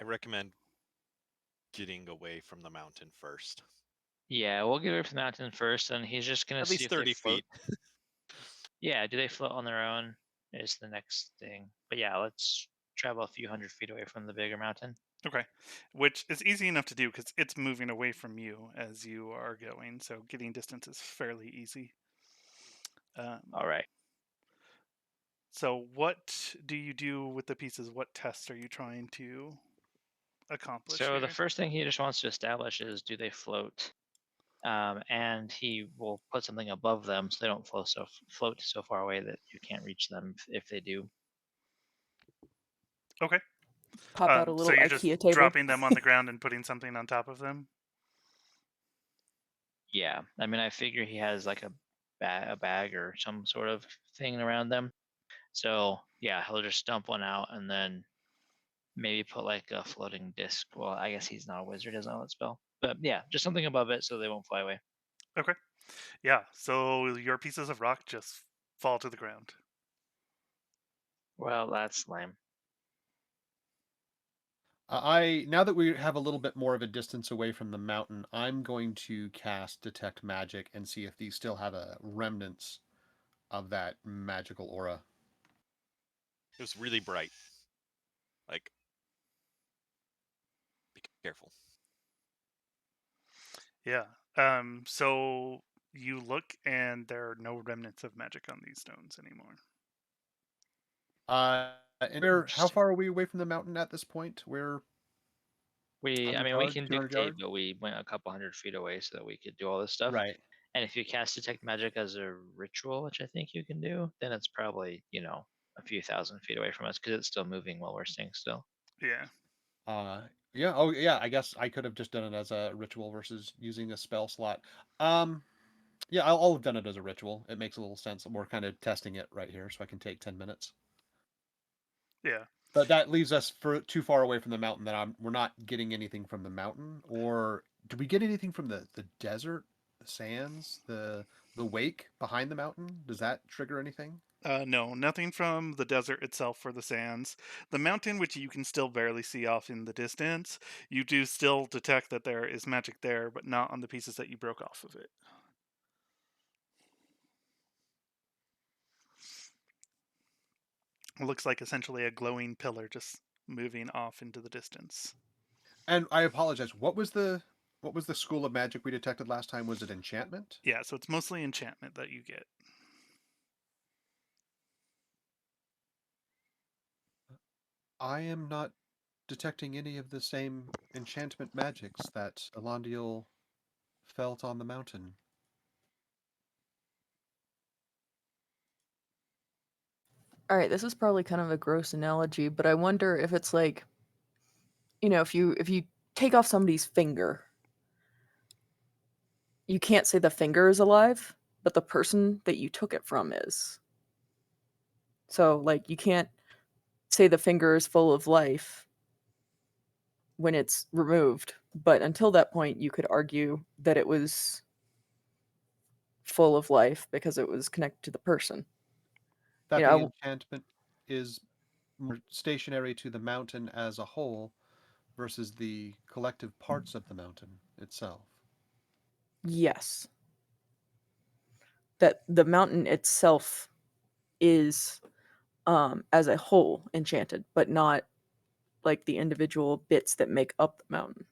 recommend getting away from the mountain first. Yeah, we'll get away from the mountain first, and he's just gonna At see least if they 30 float. feet. Yeah, do they float on their own is the next thing. But yeah, let's travel a few hundred feet away from the bigger mountain. Okay. Which is easy enough to do because it's moving away from you as you are going. So getting distance is fairly easy. All Um, right. so, what do you do with the pieces? What tests are you trying to accomplish So the here? first thing he just wants to establish is do they float? And he will put something above them so they don't float so far away that you can't reach them if they do. Okay. Pop out a So little you're just IKEA table. dropping them on the ground and putting something on top of them? Yeah, I mean, I figure he has like a bag or some sort of thing around them. So yeah, he'll just dump one out and then maybe put like a floating disc. Well, I guess he's not a wizard, doesn't know that spell. But yeah, just something above it so they won't fly away. Okay. Yeah. So your pieces of rock just fall to the ground. Well, that's lame. I now that we have a little bit more of a distance away from the mountain, I'm going to cast Detect Magic and see if these still have a remnants of that magical aura. It was really bright. Like, be careful. Yeah. So you look and there are no remnants of magic on these stones anymore. And how Interesting. far are we away from the mountain at this point? We're I 100 mean, we yards, can 200 dictate, yards? but we went a couple hundred feet away so that we could do all this stuff. Right. And if you cast detect magic as a ritual, which I think you can do, then it's probably, a few thousand feet away from us because it's still moving while we're staying still. Yeah. Yeah. Oh, yeah. I guess I could have just done it as a ritual versus using a spell slot. Um, yeah, I'll have done it as a ritual. It makes a little sense. We're kind of testing it right here, so I can take 10 minutes. Yeah. But that leaves us for too far away from the mountain that we're not getting anything from the mountain. Or do we get anything from the desert, the sands, the wake behind the mountain? Does that trigger anything? No, nothing from the desert itself or the sands. The mountain, which you can still barely see off in the distance, you do still detect that there is magic there, but not on the pieces that you broke off of it. It looks like essentially a glowing pillar just moving off into the distance. And I apologize. What was the school of magic we detected last time? Was it enchantment? Yeah, so it's mostly enchantment that you get. I am not detecting any of the same enchantment magics that Elondiel felt on the mountain. All right, this is probably kind of a gross analogy, but I wonder if it's like, if you take off somebody's finger, you can't say the finger is alive, but the person that you took it from is. So like you can't say the finger is full of life when it's removed, but until that point you could argue that it was full of life because it was connected to the person. You That the know, enchantment is more stationary to the mountain as a whole versus the collective parts of the mountain itself. yes, that the mountain itself is as a whole enchanted, but not like the individual bits that make up the mountain.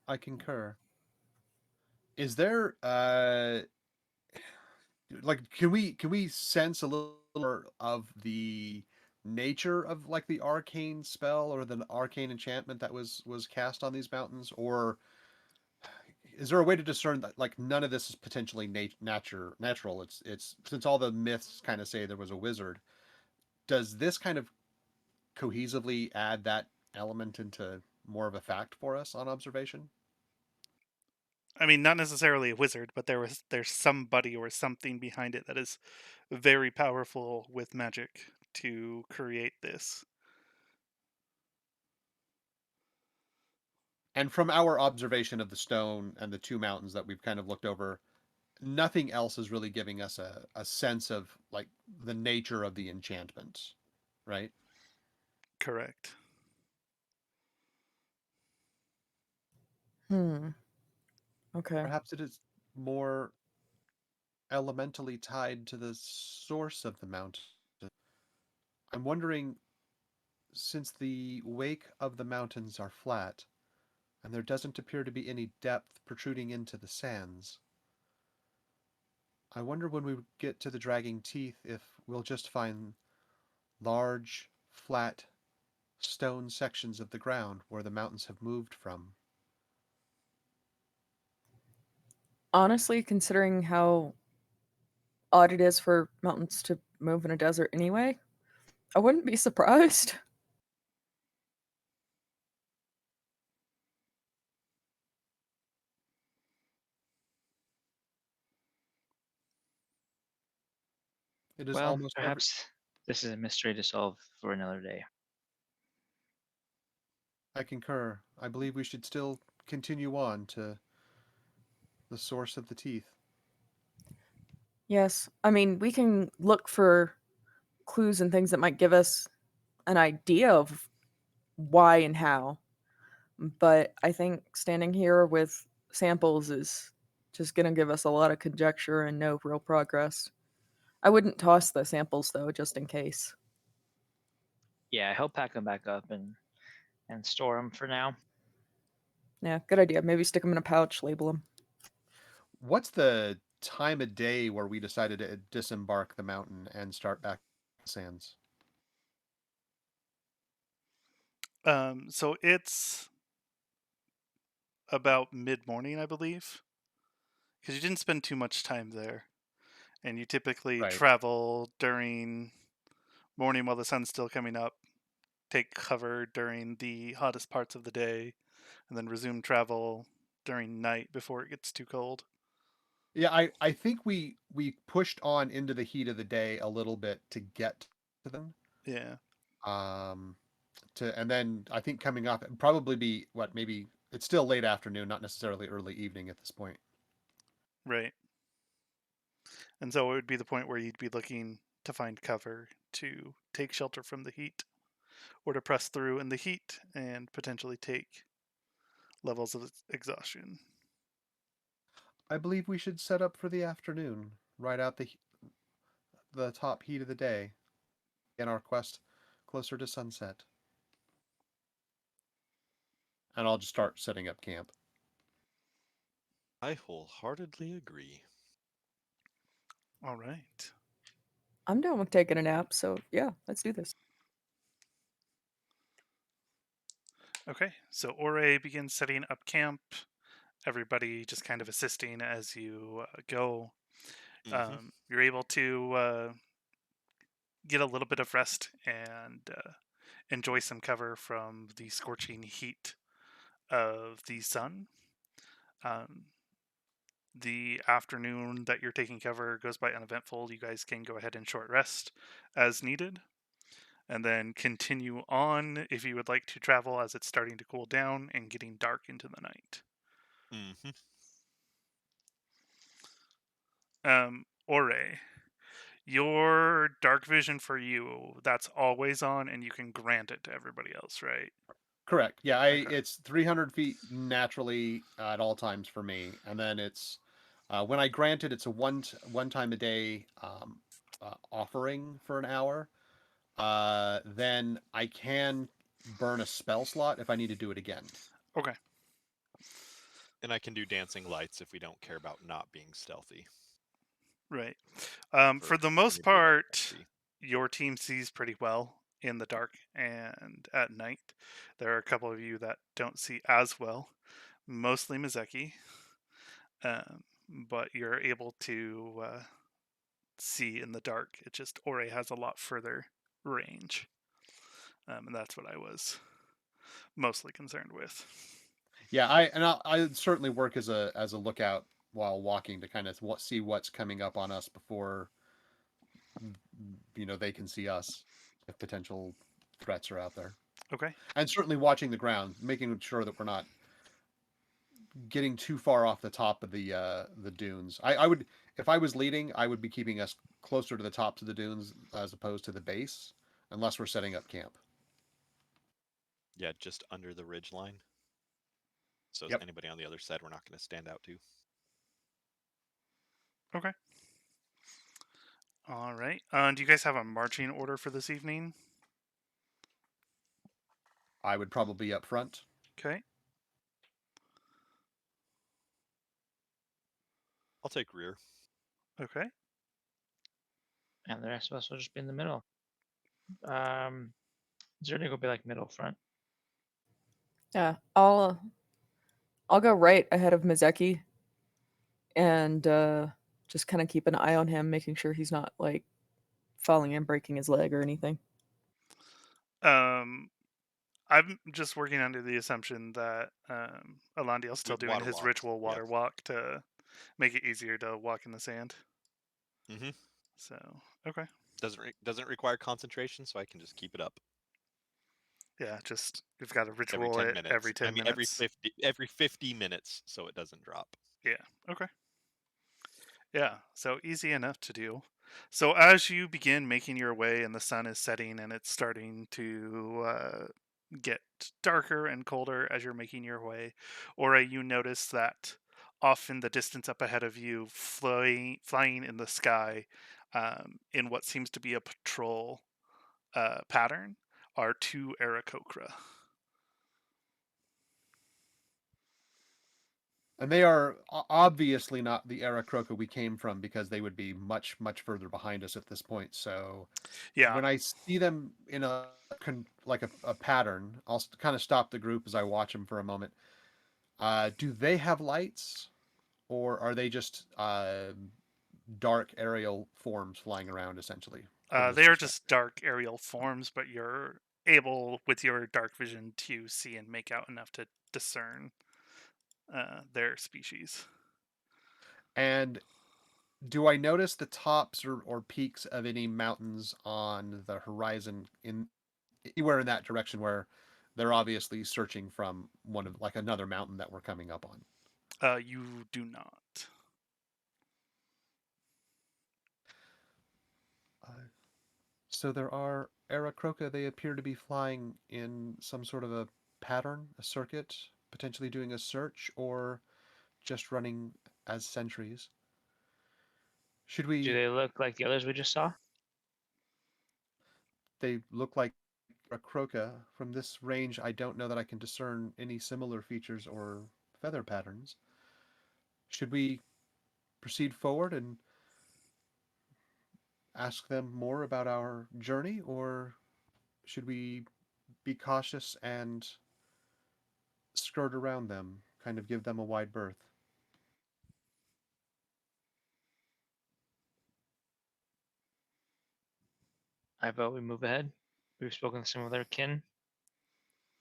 I concur. Is there like can we sense a little more of the nature of like the arcane spell or the arcane enchantment that was cast on these mountains, or is there a way to discern that like none of this is potentially natural? It's since all the myths kind of say there was a wizard. Does this kind of cohesively add that element into more of a fact for us on observation? I mean, not necessarily a wizard, but there's somebody or something behind it that is very powerful with magic to create this. And from our observation of the stone and the two mountains that we've kind of looked over, nothing else is really giving us a sense of like the nature of the enchantment, right? Correct. Okay. Perhaps it is more elementally tied to the source of the mountain. I'm wondering, since the wake of the mountains are flat, and there doesn't appear to be any depth protruding into the sands, I wonder when we get to the dragging teeth if we'll just find large, flat, stone sections of the ground where the mountains have moved from. Honestly, considering how odd it is for mountains to move in a desert anyway, I wouldn't be surprised. It is Well, almost every. perhaps this is a mystery to solve for another day. I concur. I believe we should still continue on to the source of the teeth. Yes, I mean, we can look for clues and things that might give us an idea of why and how. But I think standing here with samples is just going to give us a lot of conjecture and no real progress. I wouldn't toss the samples though, just in case. Yeah, he'll pack them back up and store them for now. Yeah, good idea. Maybe stick them in a pouch, label them. What's the time of day where we decided to disembark the mountain and start back the sands? So it's about mid-morning, I believe, because you didn't spend too much time there, and you typically Right. travel during morning while the sun's still coming up, take cover during the hottest parts of the day, and then resume travel during night before it gets too cold. Yeah, I think we pushed on into the heat of the day a little bit to get to them. Yeah, Um, and then I think coming off it'd probably be what, maybe it's still late afternoon, not necessarily early evening at this point. right. And so it would be the point where you'd be looking to find cover to take shelter from the heat, or to press through in the heat and potentially take levels of exhaustion. I believe we should set up for the afternoon, ride out the top heat of the day, in our quest closer to sunset. And I'll just start setting up camp. I wholeheartedly agree. All right. I'm down with taking a nap, so yeah, let's do this. Okay, so Ore begins setting up camp. Everybody just kind of assisting as you go. You're able to get a little bit of rest and enjoy some cover from the scorching heat of the sun. Um, the afternoon that you're taking cover goes by uneventful. You guys can go ahead and short rest as needed, and then continue on if you would like to travel as it's starting to cool down and getting dark into the night. Mm-hmm. Ore, your dark vision for you, that's always on and you can grant it to everybody else, right? Correct. Yeah, Okay. it's 300 feet naturally at all times for me, and then it's when I grant it, it's a one time a day offering for an hour. Then I can burn a spell slot if I need to do it again. Okay. And I can do dancing lights if we don't care about not being stealthy. Right. For the for most anybody that part, can't see. your team sees pretty well in the dark and at night. There are a couple of you that don't see as well, mostly Mizeki, but you're able to see in the dark. It just Ore has a lot further range, and that's what I was mostly concerned with. Yeah, I certainly work as a lookout while walking to kind of see what's coming up on us before they can see us if potential threats are out there. Okay. And certainly watching the ground, making sure that we're not getting too far off the top of the dunes. I would, if I was leading, I would be keeping us closer to the tops of the dunes as opposed to the base, unless we're setting up camp. Yeah, just under the ridge line. So Yep. anybody on the other side, we're not going to stand out to. Okay. All right. Do you guys have a marching order for this evening? I would probably be up front. Okay. I'll take rear. Okay. And the rest of us will just be in the middle. Zernig will be like middle front. Yeah, I'll go right ahead of Mizeki and just kind of keep an eye on him, making sure he's not like falling and breaking his leg or anything. I'm just working under the assumption that Alandiel's still doing Water his walks, ritual yeah. water walk to make it easier to walk in the sand. Mm-hmm. So, okay. Doesn't require concentration, so I can just keep it up Yeah, just we've got a every ritual 10 minutes. every 10 minutes. every 50 minutes, so it doesn't drop. Yeah, okay. Yeah, so easy enough to do. So as you begin making your way and the sun is setting and it's starting to get darker and colder as you're making your way, Ora, you notice that off in the distance up ahead of you, flying in the sky, in what seems to be a patrol pattern, are two Aarakocra. And they are obviously not the Aarakocra we came from, because they would be much, much further behind us at this point. So Yeah, when I see them in a pattern, I'll kind of stop the group as I watch them for a moment. Do they have lights, or are they just dark aerial forms flying around, essentially? from this they are perspective? just dark aerial forms, but you're able with your dark vision to see and make out enough to discern their species. And do I notice the tops or peaks of any mountains on the horizon in anywhere in that direction where they're obviously searching from one of like another mountain that we're coming up on? You do not. So there are Aarakocra. They appear to be flying in some sort of a pattern, a circuit, potentially doing a search, or just running as sentries. Should Do we? they look like the others we just saw? They look like Aarakocra. From this range, I don't know that I can discern any similar features or feather patterns. Should we proceed forward and ask them more about our journey, or should we be cautious and skirt around them, kind of give them a wide berth? I vote we move ahead. We've spoken to some of their kin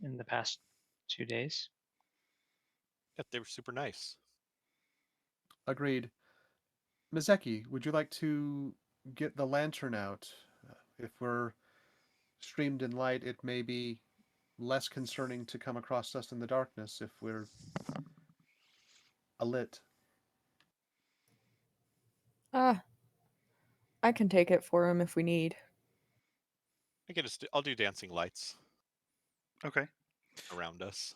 in the past 2 days. Yeah, they were super nice. Agreed. Mizeki, would you like to get the lantern out? If we're streamed in light, it may be less concerning to come across us in the darkness if we're alit. Ah, I can take it for him if we need. I'll do dancing lights Okay. around us.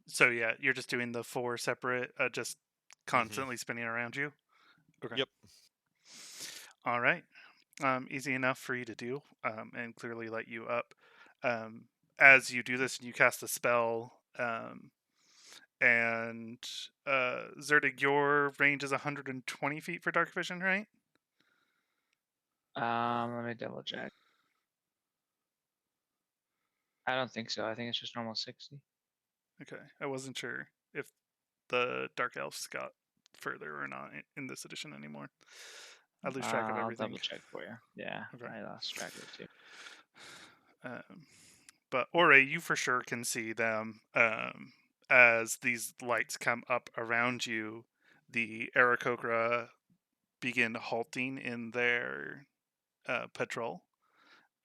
So yeah, you're just doing the 4 separate, just constantly spinning around you. Okay. Yep. All right. Easy enough for you to do, and clearly light you up. As you do this and you cast a spell, and Zerdig, your range is 120 feet for dark vision, right? Let me double check. I don't think so. I think it's just normal 60. Okay, I wasn't sure if the dark elves got further or not in this edition anymore. I lose track of I'll everything. double check for you. Yeah, Okay. I lost track of it too. But Ore, you for sure can see them as these lights come up around you. The Aarakocra begin halting in their patrol.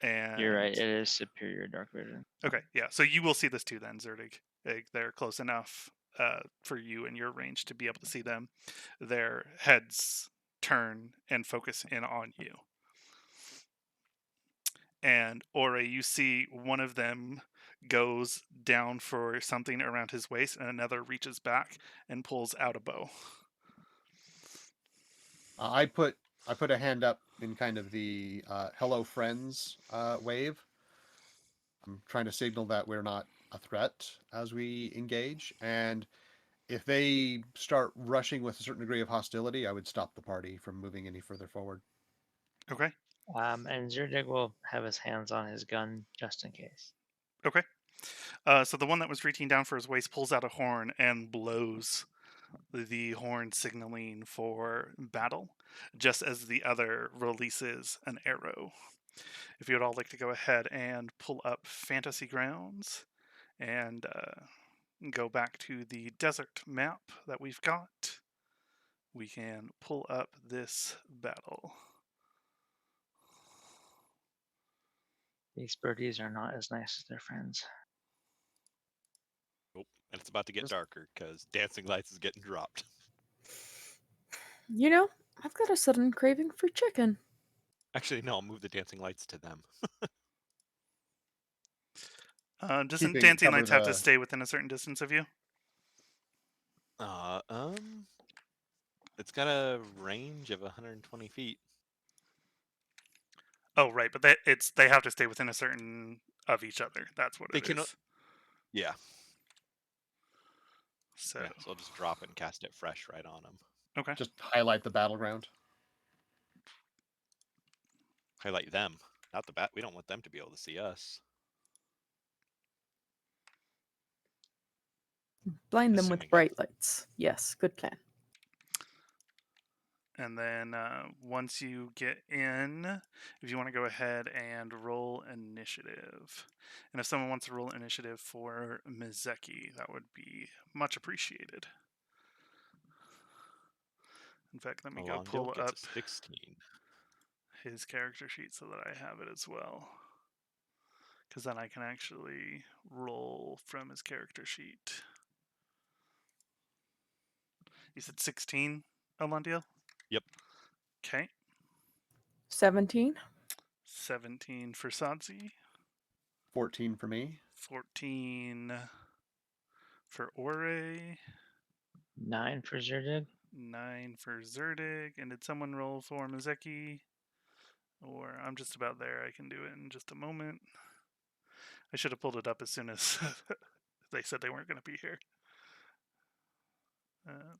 And You're right. It is superior dark vision. okay, yeah. So you will see this too, then, Zerdig. They're close enough for you in your range to be able to see them. Their heads turn and focus in on you. And Ore, you see one of them goes down for something around his waist, and another reaches back and pulls out a bow. I put a hand up in kind of the hello friends wave. I'm trying to signal that we're not a threat as we engage, and if they start rushing with a certain degree of hostility, I would stop the party from moving any further forward. Okay. And Zerdig will have his hands on his gun just in case. Okay. So the one that was reaching down for his waist pulls out a horn and blows the horn, signaling for battle, just as the other releases an arrow. If you would all like to go ahead and pull up Fantasy Grounds and go back to the desert map that we've got, we can pull up this battle. These birdies are not as nice as their friends. Oh, and it's about to get darker because dancing lights is getting dropped. You know, I've got a sudden craving for chicken. Actually, no, I'll move the dancing lights to them. Doesn't Keeping dancing cover lights have to the- stay within a certain distance of you? It's got a range of 120 feet. Oh, right, but they have to stay within a certain of each other. That's what They it can- is. Yeah. So Yeah, so I'll just drop it and cast it fresh right on them. okay, Just highlight the battleground. Highlight them, not the bat. We don't want them to be able to see us. Blind them Assuming with it- bright lights. Yes, good plan. and then once you get in, if you want to go ahead and roll initiative, and if someone wants to roll initiative for Mizeki, that would be much appreciated. In fact, let me go Alondil pull gets up a 16. his character sheet so that I have it as well. Because then I can actually roll from his character sheet. You said 16, Alondiel? Yep. Okay. 17. 17 for Sadzi. 14 for me. 14 for Ore. 9 for Zerdig. 9 for Zerdig. And did someone roll for Mizeki? Or I'm just about there. I can do it in just a moment. I should have pulled it up as soon as they said they weren't going to be here.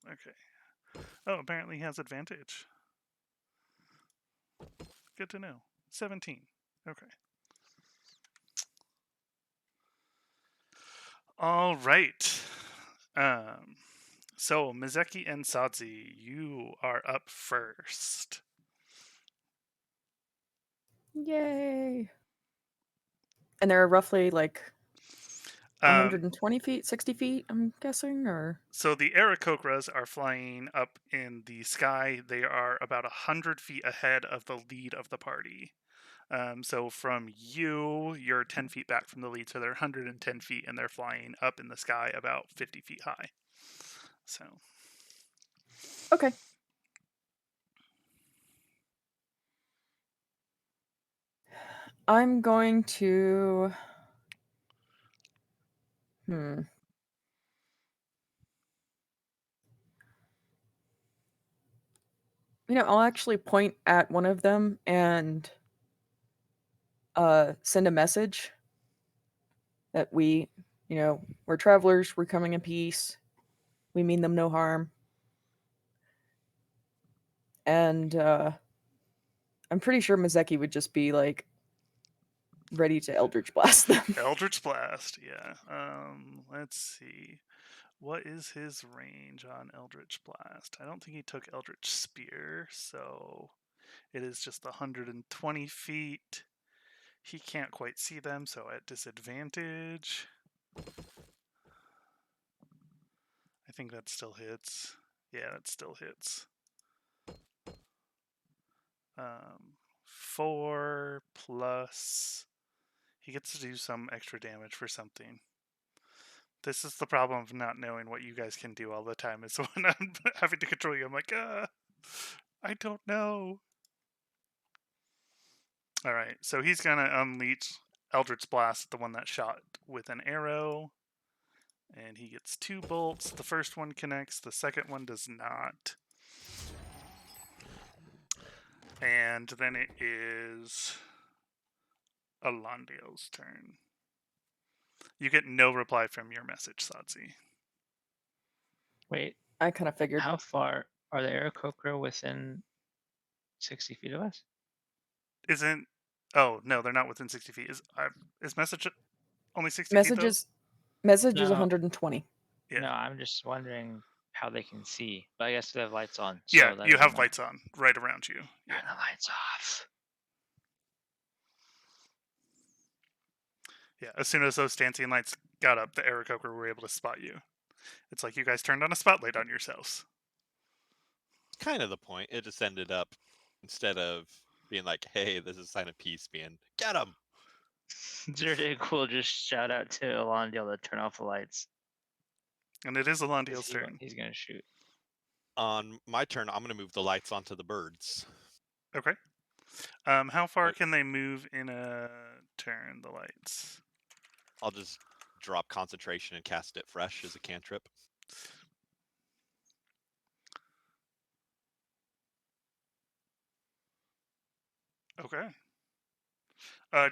Okay. Oh, apparently he has advantage. Good to know. 17. Okay. All right. So Mizeki and Sadzi, you are up first. Yay. And they're roughly like 120 feet, 60 feet, I'm guessing, or? So the Aarakocras are flying up in the sky. They are about 100 feet ahead of the lead of the party. So from you, you're 10 feet back from the lead, so they're 110 feet, and they're flying up in the sky about 50 feet high. So. Okay. I'm going to... I'll actually point at one of them and send a message that we're travelers, we're coming in peace, we mean them no harm. And I'm pretty sure Mizeki would just be like ready to Eldritch Blast them. Eldritch Blast, yeah. Let's see. What is his range on Eldritch Blast? I don't think he took Eldritch Spear, so it is just 120 feet. He can't quite see them, so at disadvantage. I think that still hits. Yeah, that still hits. 4 plus... He gets to do some extra damage for something. This is the problem of not knowing what you guys can do all the time. Is when I'm having to control you, I'm like, I don't know. All right, so he's gonna unleash Eldritch Blast, the one that shot with an arrow, and he gets 2 bolts. The first one connects, the second one does not. And then it is Alondiel's turn. You get no reply from your message, Satsi. Wait, I kind of figured. how far are the Aarakocra within 60 feet of us? Isn't? Oh no, they're not within 60 feet. Is message only 60 feet? Message is No. 120. Yeah. No, I'm just wondering how they can see. But I guess they have lights on. Yeah, so that you doesn't have matter. lights on right around you. Yeah. Turn the lights off. Yeah, as soon as those dancing lights got up, the Aarakocra were able to spot you. It's like you guys turned on a spotlight on yourselves. Kind of the point. It just ended up, instead of being like, hey, this is a sign of peace, being, get him! Zerdig will just shout out to Alondiel to turn off the lights. And it is 'cause Alondiel's turn. He's going to shoot. On my turn, I'm going to move the lights onto the birds. Okay. How far Right. can they move in a turn, the lights? I'll just drop concentration and cast it fresh as a cantrip. Okay.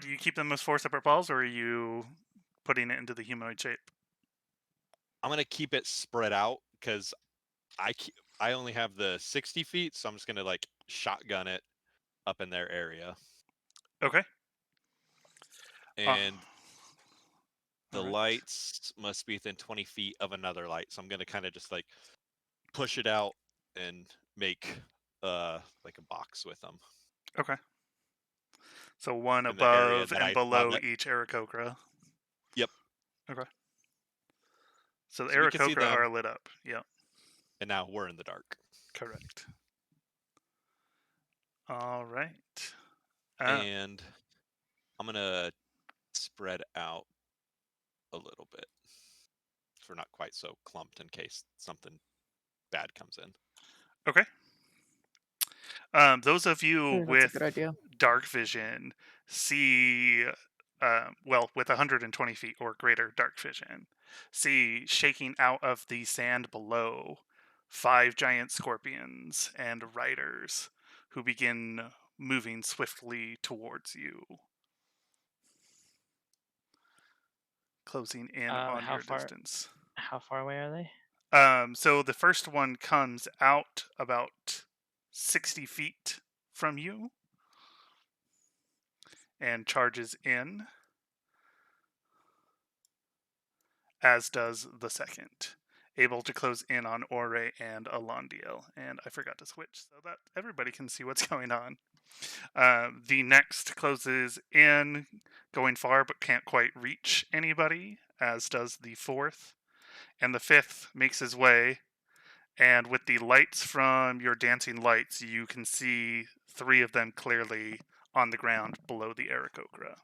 Do you keep them as 4 separate balls, or are you putting it into the humanoid shape? I'm going to keep it spread out because I only have the 60 feet, so I'm just going to like shotgun it up in their area. Okay. And the alright. lights must be within 20 feet of another light. So I'm going to kind of just like push it out and make like a box with them. Okay. So one In the area above that and I saw below that- each Aarakocra. Yep. Okay. So the So we can see Aarakocra them. are lit up. Yep. And now we're in the dark. Correct. All right. And I'm going to spread out a little bit. So we're not quite so clumped in case something bad comes in. Okay. Those of you That's a with good idea. dark vision see, well, with 120 feet or greater dark vision, see shaking out of the sand below 5 giant scorpions and riders who begin moving swiftly towards you, closing in on how your far- distance. How far away are they? So the first one comes out about 60 feet from you and charges in, as does the second, able to close in on Ore and Alondiel. And I forgot to switch so that everybody can see what's going on. The next closes in, going far but can't quite reach anybody, as does the fourth. And the fifth makes his way, and with the lights from your dancing lights, you can see 3 of them clearly on the ground below the Aarakocra.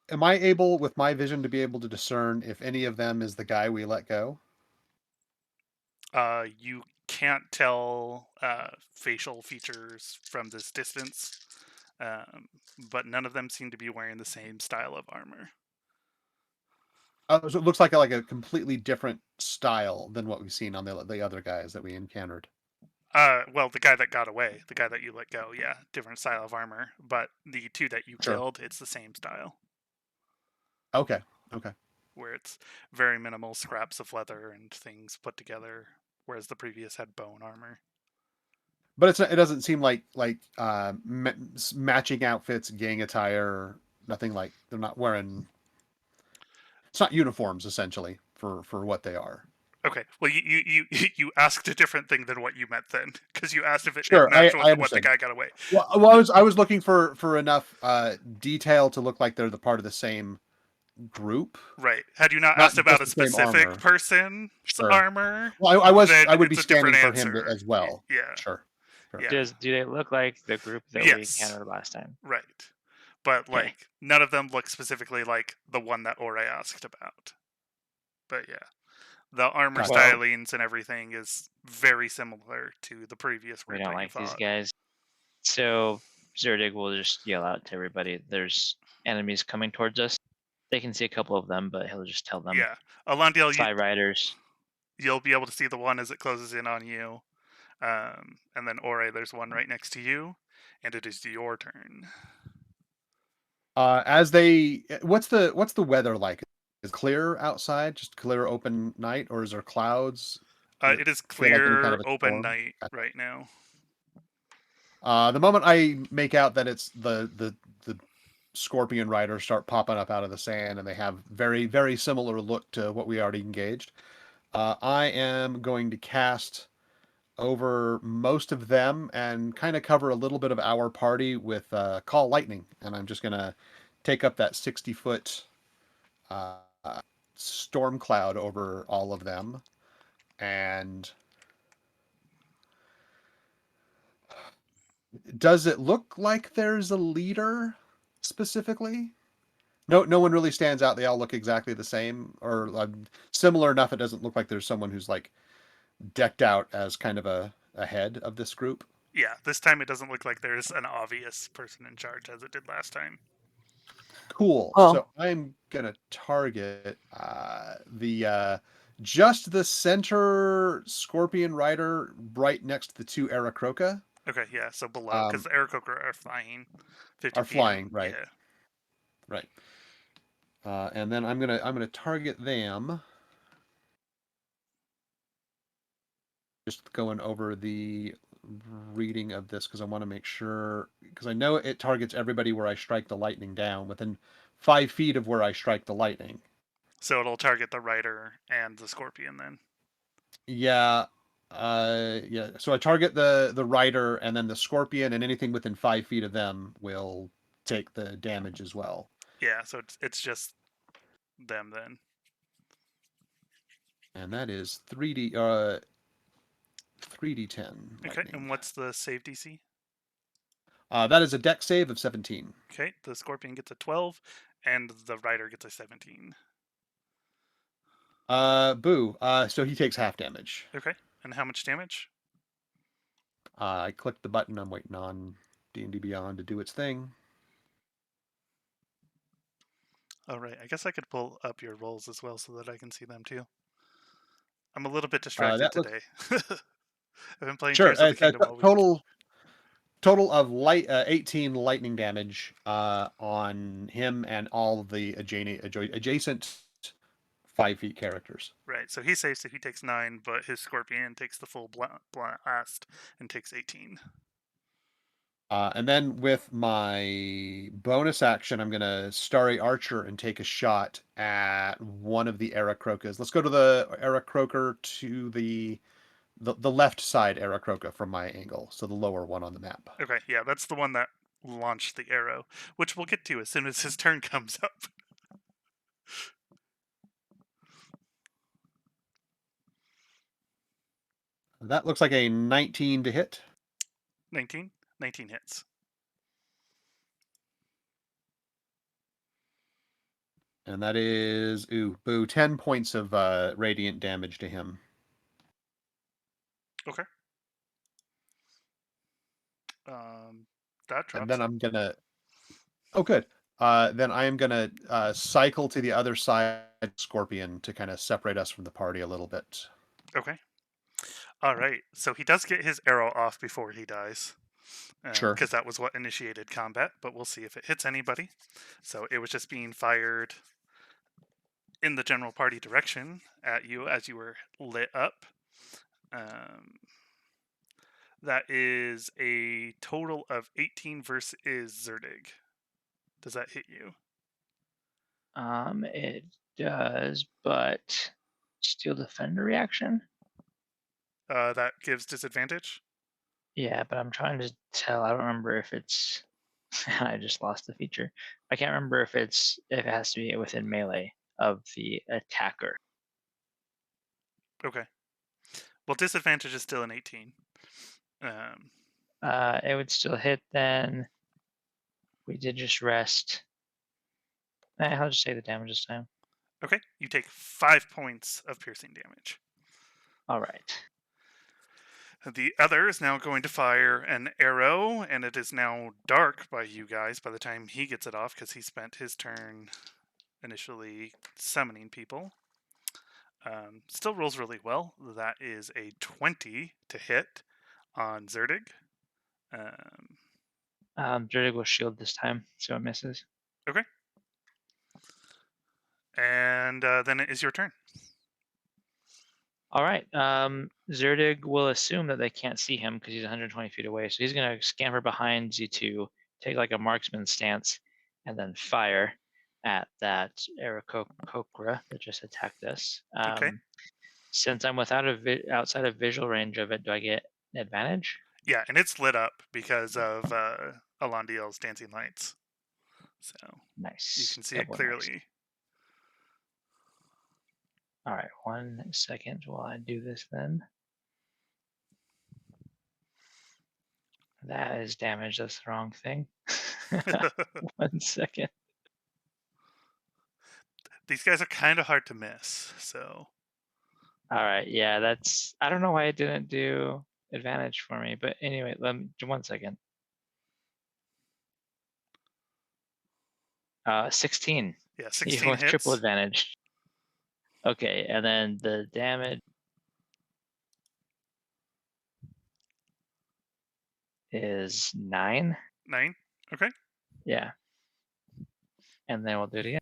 Am I able, with my vision, to be able to discern if any of them is the guy we let go? You can't tell facial features from this distance, but none of them seem to be wearing the same style of armor. So it looks like a completely different style than what we've seen on the other guys that we encountered. Well, the guy that got away, the guy that you let go, yeah, different style of armor. But the 2 that you Sure. killed, it's the same style, Okay. where it's very minimal scraps of leather and things put together, whereas the previous had bone armor. But it doesn't seem like matching outfits, gang attire, nothing like they're not wearing. It's not uniforms essentially for what they are. Okay, well, you asked a different thing than what you meant then, because you asked if it Sure, matched I with what the understand. guy got away. Well, I was looking for enough detail to look like they're the part of the same group. Right. Had you not Not asked about a just the same specific armor. person's Sure. armor, Well, then I would be it's a standing different for him answer. as well. Yeah. Sure. Yeah. Do they look like the group that Yes. we encountered last time? Right. But Okay. like none of them look specifically like the one that Ore asked about. But yeah. The armor Gotcha. stylings and everything is very similar to the previous We group don't that like you these fought. guys. So Zerdig will just yell out to everybody, there's enemies coming towards us. They can see a couple of them, but he'll just tell them. Yeah, Alondiel, Spy riders. you'll be able to see the one as it closes in on you. And then Ore, there's one right next to you, and it is your turn. As they, what's the weather like? Is it clear outside, just clear open night, or is there clouds? Does It is feel like any kind clear, of a open storm? night right now. The moment I make out that it's the scorpion riders start popping up out of the sand, and they have very, very similar look to what we already engaged, I am going to cast over most of them and kind of cover a little bit of our party with Call Lightning, and I'm just gonna take up that 60-foot storm cloud over all of them. And does it look like there's a leader specifically? No one really stands out. They all look exactly the same, or similar enough. It doesn't look like there's someone who's like decked out as kind of a head of this group. Yeah, this time it doesn't look like there's an obvious person in charge as it did last time. Cool. Oh. So I'm gonna target the just the center scorpion rider right next to the two Aarakocra. Okay, yeah, so below, because the Aarakocra are flying 50 Are feet. flying, right. Yeah. Right. And then I'm gonna target them. Just going over the reading of this because I want to make sure, because I know it targets everybody where I strike the lightning down within 5 feet of where I strike the lightning. So it'll target the rider and the scorpion then. Yeah. Yeah. So I target the rider, and then the scorpion, and anything within 5 feet of them will take the damage as well. Yeah, so it's just them then. And that is 3D 3d10. Okay, lightning. and what's the save DC? That is a dex save of 17. Okay, the scorpion gets a 12, and the rider gets a 17. Boo. So he takes half damage. Okay, and how much damage? I clicked the button. I'm waiting on D&D Beyond to do its thing. Oh, right. I guess I could pull up your rolls as well so that I can see them too. I'm a little bit distracted today. I've been playing Sure. Tears of the Kingdom all week. Total of 18 lightning damage on him and all of the adjacent 5 feet characters. Right, so he saves, so he takes 9, but his scorpion takes the full blast and takes 18. And then with my bonus action, I'm going to Starry Archer and take a shot at one of the Aarakocras. Let's go to the Aarakocra to the left side Aarakocra from my angle, so the lower one on the map. Okay, yeah, that's the one that launched the arrow, which we'll get to as soon as his turn comes up. That looks like a 19 to hit. 19? 19 hits. And that is, 10 points of radiant damage to him. Okay. That drops. And then I'm going to... Oh, good. Then I am going to cycle to the other side Scorpion to kind of separate us from the party a little bit. Okay. All right. So he does get his arrow off before he dies. Sure. Because that was what initiated combat, but we'll see if it hits anybody. So it was just being fired in the general party direction at you as you were lit up. That is a total of 18 versus Zerdig. Does that hit you? It does, but Steel Defender reaction? That gives disadvantage? Yeah, but I'm trying to tell. I don't remember if it's... I just lost the feature. I can't remember if it has to be within melee of the attacker. Okay. Well, disadvantage is still an 18. It would still hit then. We did just rest. I'll just say the damage this time. Okay, you take 5 points of piercing damage. All right. The other is now going to fire an arrow, and it is now dark by you guys by the time he gets it off because he spent his turn initially summoning people. Still rolls really well. That is a 20 to hit on Zerdig. Zerdig will shield this time, so it misses. And then it is your turn. All right. Zerdig will assume that they can't see him because he's 120 feet away. So he's going to scamper behind Z2, take like a marksman stance, and then fire at that Aarakocra that just attacked us. Okay. Since I'm outside of visual range of it, do I get an advantage? Yeah, and it's lit up because of Alondiel's dancing lights. So Nice. you can see it Double clearly. nice. All right, 1 second while I do this then. That is damage. That's the wrong thing. 1 second. These guys are kind of hard to miss, so. All right, yeah, that's. I don't know why it didn't do advantage for me, but anyway, let me 1 second. 16. Yeah, He 16 has hits. triple advantage. Okay, and then the damage is 9. 9. Okay. Yeah. And then we'll do it again.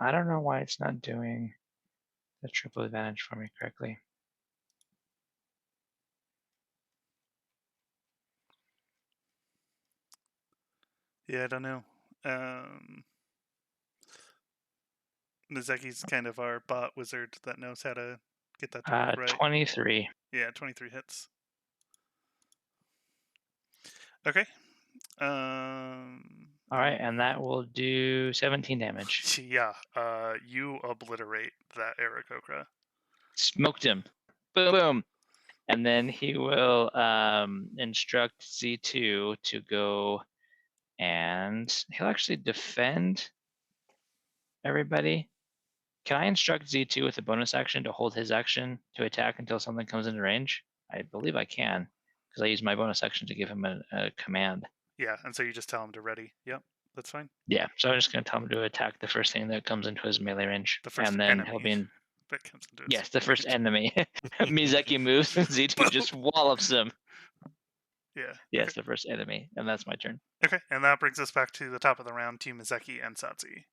I don't know why it's not doing the triple advantage for me correctly. Yeah, I don't know. Mizeki's kind of our bot wizard that knows how to get that to work right. 23. Yeah, 23 hits. Okay. All right, and that will do 17 damage. Yeah, you obliterate that Aarakocra. Smoked him. Boom, boom. And then he will instruct Z2 to go, and he'll actually defend everybody. Can I instruct Z2 with a bonus action to hold his action to attack until something comes into range? I believe I can, because I use my bonus action to give him a command. Yeah, and so you just tell him to ready. Yep, that's fine. Yeah, so I'm just going to tell him to attack the first thing that comes into his melee range. The first and then enemy he'll be in. that comes into his Yes, the first range. enemy. Mizeki moves and Z2 just wallops him. Yeah. Yes, Okay. the first enemy, and that's my turn. Okay, and that brings us back to the top of the round to Mizeki and Satsi.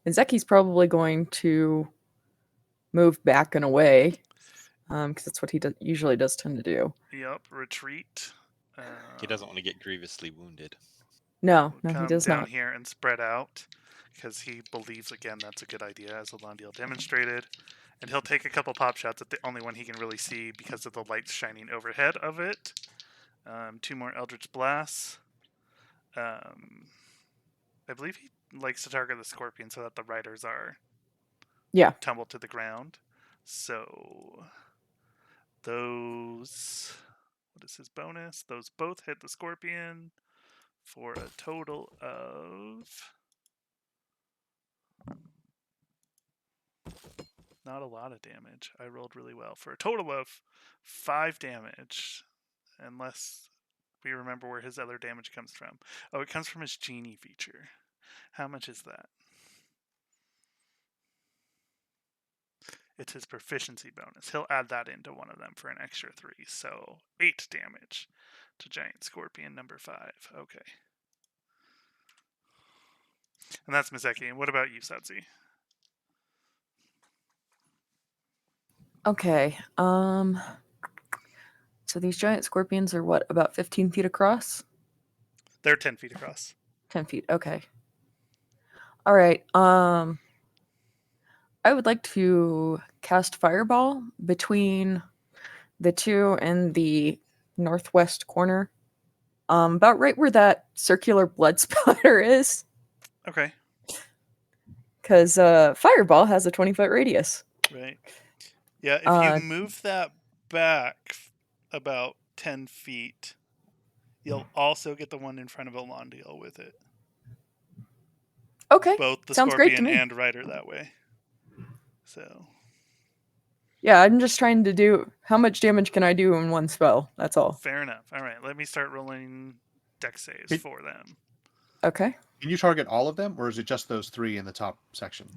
Mizeki's probably going to move back and away, because that's what he usually does tend to do. Yep, retreat. He doesn't want to get grievously wounded. No, We'll he come does down not. here and spread out because he believes again that's a good idea, as Alondiel demonstrated. And he'll take a couple pop shots at the only one he can really see because of the lights shining overhead of it. 2 more Eldritch Blasts. I believe he likes to target the Scorpion so that the riders are tumbled to the ground. So those, what is his bonus? Those both hit the Scorpion for a total of not a lot of damage. I rolled really well for a total of 5 damage, unless we remember where his other damage comes from. Oh, it comes from his genie feature. How much is that? It's his proficiency bonus. He'll add that into one of them for an extra 3. So 8 damage to Giant Scorpion number 5. Okay. And that's Mizeki. And what about you, Satsi? Okay. So these giant scorpions are what, about 15 feet across? They're 10 feet across. 10 feet. Okay. All right. I would like to cast Fireball between the two in the northwest corner. About right where that circular blood spatter is. Okay. Because Fireball has a 20-foot radius. Right. Yeah, if Uh, you move that back about 10 feet, you'll also get the one in front of Elondiel with it. Okay, Both the sounds great to Scorpion me. and Rider that way. So, Yeah, I'm just trying to do how much damage can I do in one spell? That's all. fair enough. All right, let me start rolling dex saves Hey. for them. Okay. Can you target all of them, or is it just those 3 in the top section?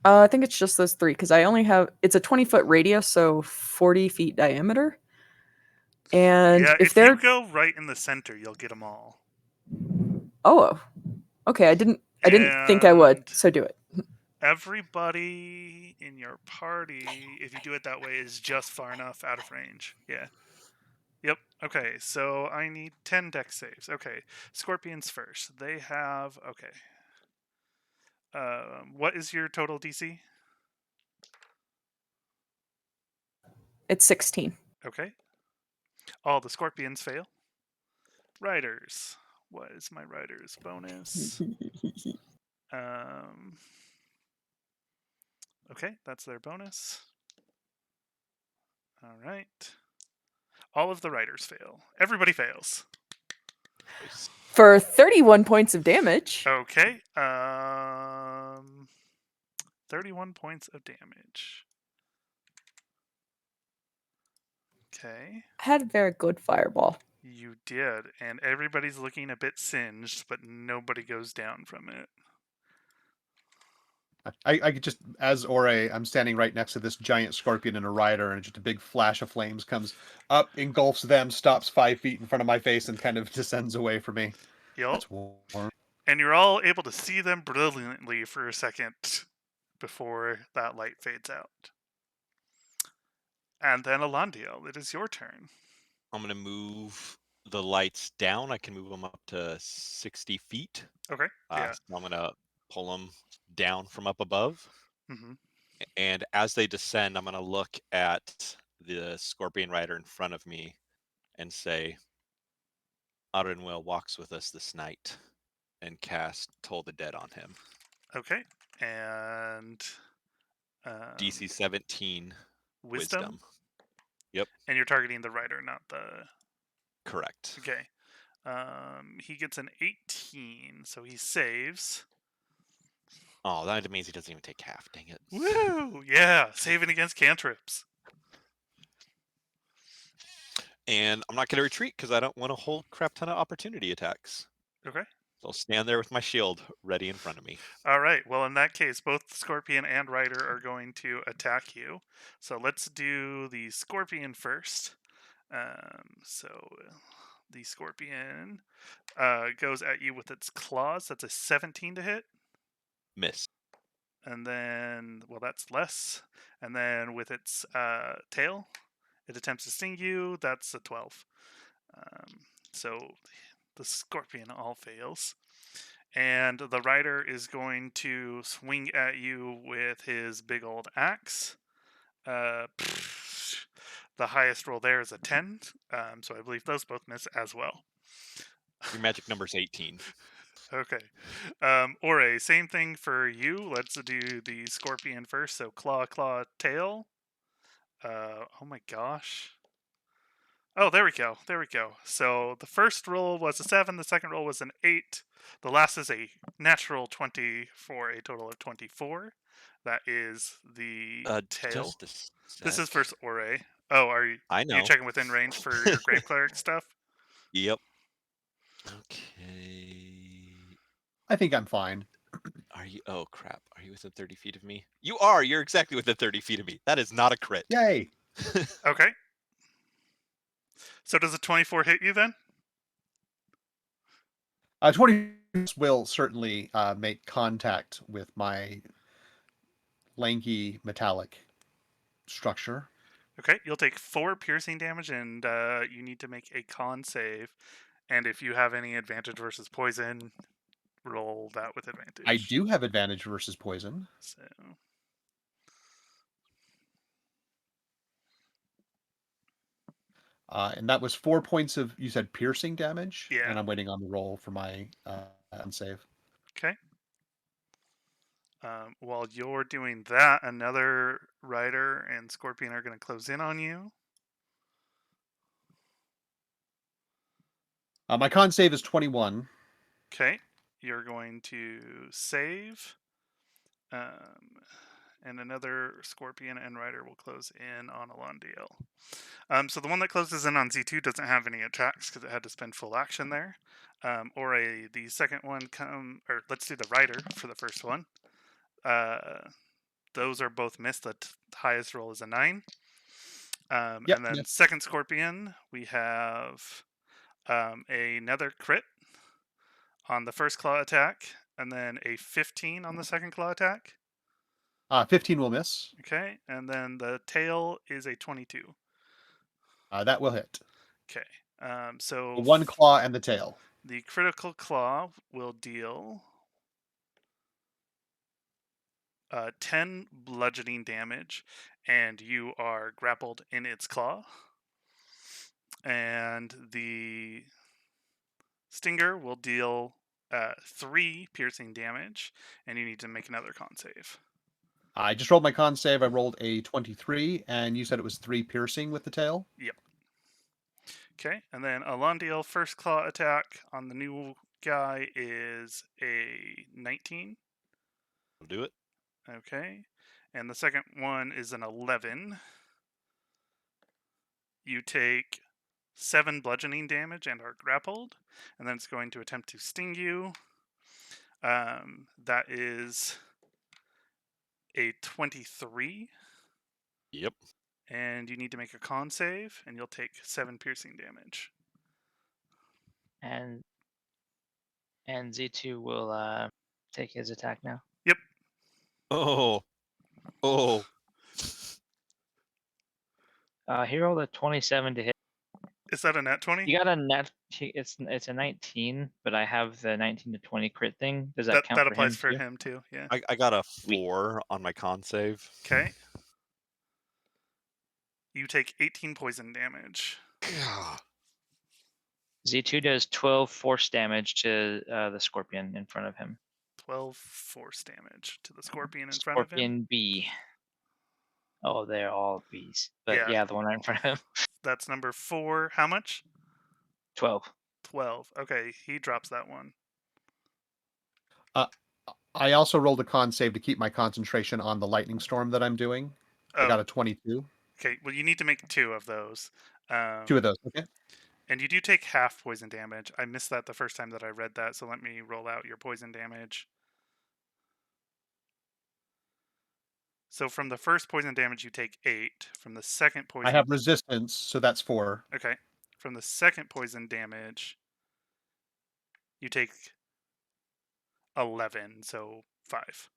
I think it's just those 3 because I only have it's a 20-foot radius, so 40 feet diameter. And Yeah, if you they're go right in the center, you'll get them all. okay, I didn't think I would, And so do it. everybody in your party, if you do it that way, is just far enough out of range. Yeah. Yep. Okay, so I need 10 dex saves. Okay, Scorpions first. They have okay. What is your total DC? It's 16. Okay. All the Scorpions fail. Riders. What is my riders bonus? Okay, that's their bonus. All right. All of the riders fail. Everybody fails. Nice. For 31 points of damage. Okay. 31 points of damage. Okay. I had a very good fireball. You did, and everybody's looking a bit singed, but nobody goes down from it. I could just, as Ore, I'm standing right next to this giant scorpion and a rider, and just a big flash of flames comes up, engulfs them, stops 5 feet in front of my face, and kind of descends away from me. Yep. That's warm. And you're all able to see them brilliantly for a second before that light fades out. And then Elondiel, it is your turn. I'm going to move the lights down. I can move them up to 60 feet. Okay. Yeah. So I'm going to pull them down from up above. Mm-hmm. And as they descend, I'm going to look at the Scorpion Rider in front of me and say, Ardenwell walks with us this night, and cast Toll the Dead on him. Okay. And DC 17 wisdom. Yep. And you're targeting the rider, not the. Correct. Okay. He gets an 18, so he saves. Oh, that means he doesn't even take half. Dang it. Woo! Yeah, saving against cantrips. And I'm not going to retreat because I don't want a whole crap ton of opportunity attacks. Okay. So I'll stand there with my shield ready in front of me. All right. Well, in that case, both Scorpion and Rider are going to attack you. So let's do the Scorpion first. So the Scorpion goes at you with its claws. That's a 17 to hit. Miss. And then, well, that's less. And then with its tail, it attempts to sting you. That's a 12. So the Scorpion all fails. And the rider is going to swing at you with his big old axe. The highest roll there is a 10. So I believe those both miss as well. Your magic number's 18. Okay. Ore, same thing for you. Let's do the Scorpion first. So claw, tail. Oh my gosh. Oh, there we go. There we go. So the first roll was a 7. The second roll was an 8. The last is a natural 20 for a total of 24. That is the tail. This is for Ore. Oh, are you? I know. Are you checking within range for your Grave Cleric stuff? Yep. Okay. I think I'm fine. Are you? Oh crap! Are you within 30 feet of me? You are. You're exactly within 30 feet of me. That is not a crit. Yay! Okay. So does a 24 hit you then? 20 will certainly make contact with my lanky metallic structure. Okay, you'll take 4 piercing damage, and you need to make a con save. And if you have any advantage versus poison, roll that with advantage. I do have advantage versus poison. So. And that was 4 points of, you said, piercing damage? Yeah. And I'm waiting on the roll for my save. Okay. While you're doing that, another rider and scorpion are going to close in on you. My con save is 21. Okay, you're going to save, and another scorpion and rider will close in on Alondiel. So the one that closes in on Z2 doesn't have any attacks because it had to spend full action there. The second one let's do the rider for the first one. Those are both missed. The highest roll is a 9. Yep, And then yep. second scorpion, we have another crit on the first claw attack, and then a 15 on the second claw attack. 15 will miss. Okay, and then the tail is a 22. That will hit. Okay, so One claw and the tail. the critical claw will deal 10 bludgeoning damage, and you are grappled in its claw. And the stinger will deal 3 piercing damage, and you need to make another con save. I just rolled my con save. I rolled a 23, and you said it was 3 piercing with the tail? Yep. Okay, and then Alondiel first claw attack on the new guy is a 19. I'll do it. Okay, and the second one is an 11. You take 7 bludgeoning damage and are grappled, and then it's going to attempt to sting you. That is a 23. Yep. And you need to make a con save, and you'll take 7 piercing damage. And Z2 will take his attack now. Yep. Oh. Oh. He rolled a 27 to hit. Is that a net 20? You got a net. It's a 19, but I have the 19 to 20 crit thing. Does that count That for applies him for too? him too, yeah. I got a 4 on my con save. Okay. You take 18 poison damage. God. Z2 does 12 force damage to the scorpion in front of him. 12 force damage to the scorpion in front of him. Scorpion B. Oh, they're all Bs. But yeah, the one right in front of him. That's number 4. How much? 12. 12. Okay, he drops that one. I also rolled a con save to keep my concentration on the lightning storm that I'm doing. I got a 22. Okay, well, you need to make 2 of those. 2 of those, okay. And you do take half poison damage. I missed that the first time that I read that, so let me roll out your poison damage. So from the first poison damage, you take 8. From the second poison... I have resistance, so that's 4. Okay. From the second poison damage, you take 11, so 5.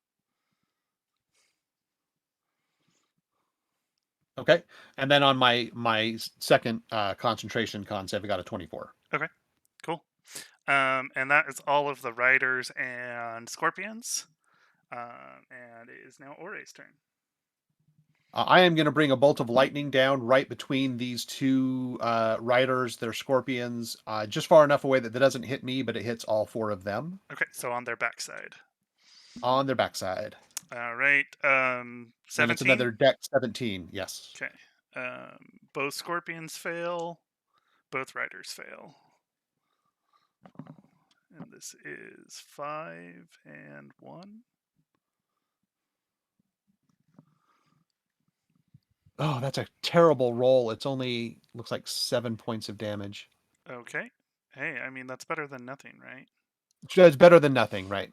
Okay. And then on my second concentration con save, I got a 24. Okay, cool. And that is all of the riders and scorpions. And it is now Ore's turn. I am going to bring a bolt of lightning down right between these two riders, their scorpions, just far enough away that it doesn't hit me, but it hits all 4 of them. Okay, so on their backside. On their backside. All right. 17. And it's another dex 17, yes. Okay. Both scorpions fail. Both riders fail. And this is 5 and 1. Oh, that's a terrible roll. It's only, looks like 7 points of damage. Okay. Hey, I mean, that's better than nothing, right? It's better than nothing, right?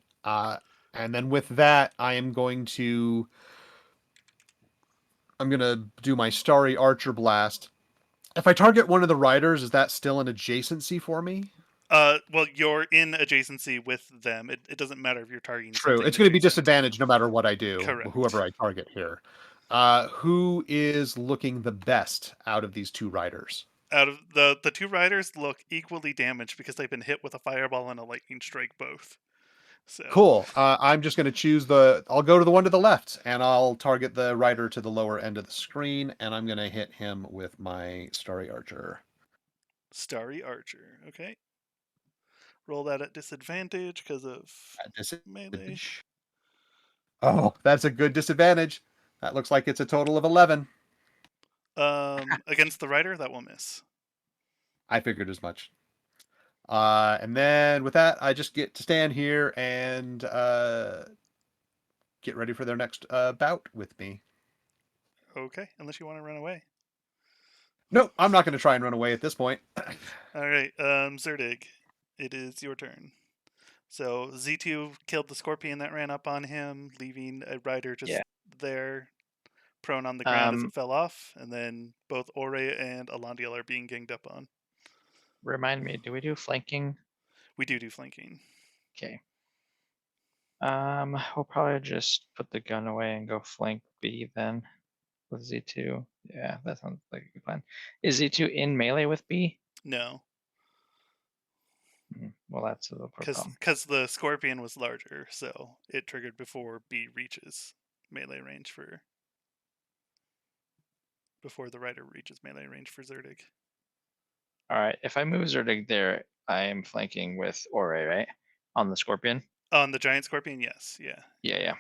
And then with that, I'm going to do my Starry Archer Blast. If I target one of the riders, is that still an adjacency for me? Well, you're in adjacency with them. It doesn't matter if you're targeting. True. It's going to be adjacent. disadvantaged no matter what I do. Correct. Whoever I target here. Who is looking the best out of these 2 riders? Out of the 2 riders look equally damaged because they've been hit with a fireball and a lightning strike both. So Cool. I'm just going to choose I'll go to the one to the left, and I'll target the rider to the lower end of the screen, and I'm going to hit him with my Starry Archer. Starry Archer. Okay. Roll that at disadvantage because of melee. Oh, that's a good disadvantage. That looks like it's a total of 11. Against the rider, that will miss. I figured as much. And then with that, I just get to stand here and get ready for their next bout with me. Okay, unless you want to run away. Nope, I'm not going to try and run away at this point. All right, Zerdig, it is your turn. So Z2 killed the scorpion that ran up on him, leaving a rider just there, prone on the ground as it fell off, and then both Ore and Alandiel are being ganged up on. Remind me, do we do flanking? We do flanking. Okay. We'll probably just put the gun away and go flank B then with Z2. Yeah, that sounds like a good plan. Is Z2 in melee with B? No, Well, that's a problem. because the scorpion was larger, so it triggered before B reaches melee range before the rider reaches melee range for Zerdig. All right, if I move Zerdig there, I am flanking with Ore, right? On the scorpion? On the giant scorpion, yes, yeah. Yeah.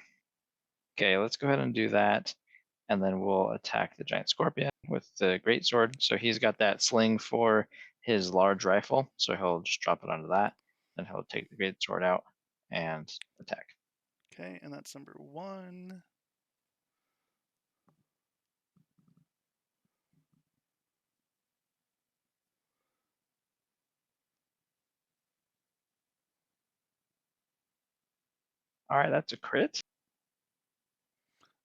Okay, let's go ahead and do that. And then we'll attack the giant scorpion with the greatsword. So he's got that sling for his large rifle. So he'll just drop it onto that. Then he'll take the greatsword out and attack. Okay, and that's number 1. All right, that's a crit.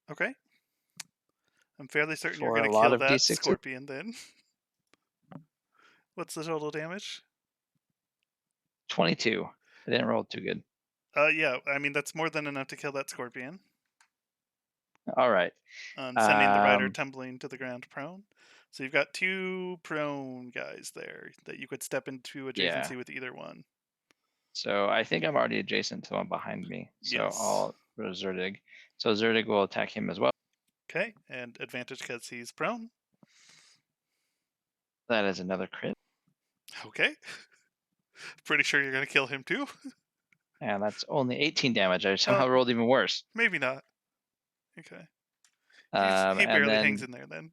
Okay. I'm fairly certain For you're going a to lot kill of that D6s? scorpion then. What's the total damage? 22. I didn't roll too good. Yeah, I mean, that's more than enough to kill that scorpion. All right. Sending the rider tumbling to the ground prone. So you've got 2 prone guys there that you could step into adjacency with either one. So I think I'm already adjacent to one behind me. So Yes. I'll go to Zerdig. So Zerdig will attack him as well. Okay, and advantage because he's prone. That is another crit. Okay. Pretty sure you're going to kill him too? And that's only 18 damage. I somehow rolled even worse. Maybe not. Okay. He And barely then, hangs in there then.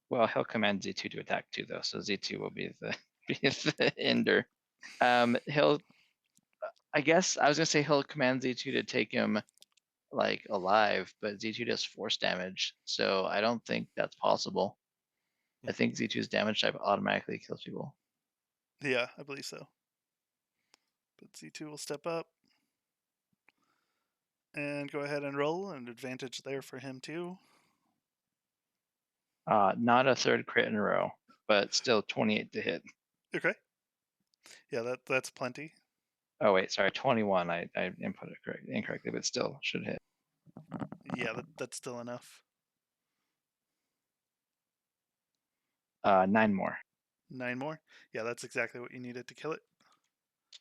well, he'll command Z2 to attack too, though. So Z2 will be the ender. He'll, I guess I was gonna say he'll command Z2 to take him like alive, but Z2 does force damage, so I don't think that's possible. I think Z2's damage type automatically kills people. Yeah, I believe so. But Z2 will step up and go ahead and roll, an advantage there for him too. Not a third crit in a row, but still 28 to hit. Okay. Yeah, that's plenty. Oh wait, sorry, 21. I input it incorrectly, but still should hit. Yeah, that's still enough. 9 more. 9 more? Yeah, that's exactly what you needed to kill it.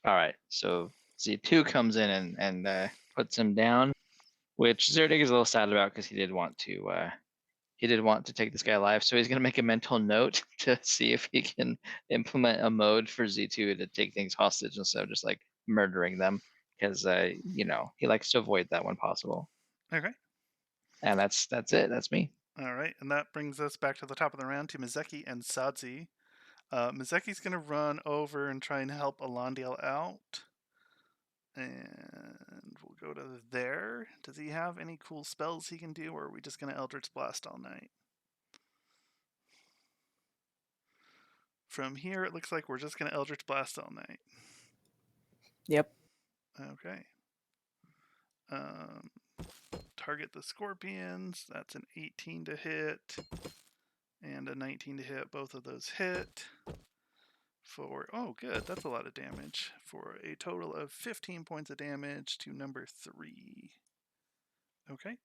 All right, so Z2 comes in and puts him down, which Zerdig is a little sad about because he did want to take this guy alive. So he's gonna make a mental note to see if he can implement a mode for Z2 to take things hostage instead of just like murdering them, because he likes to avoid that when possible. Okay. And that's it. That's me. All right, and that brings us back to the top of the round to Mizeki and Sadzi. Mizeki's going to run over and try and help Alandiel out. And we'll go to there. Does he have any cool spells he can do, or are we just going to Eldritch Blast all night? From here, it looks like we're just going to Eldritch Blast all night. Yep. Okay. Target the scorpions. That's an 18 to hit. And a 19 to hit. Both of those hit. Oh good, that's a lot of damage. For a total of 15 points of damage to number 3. Okay.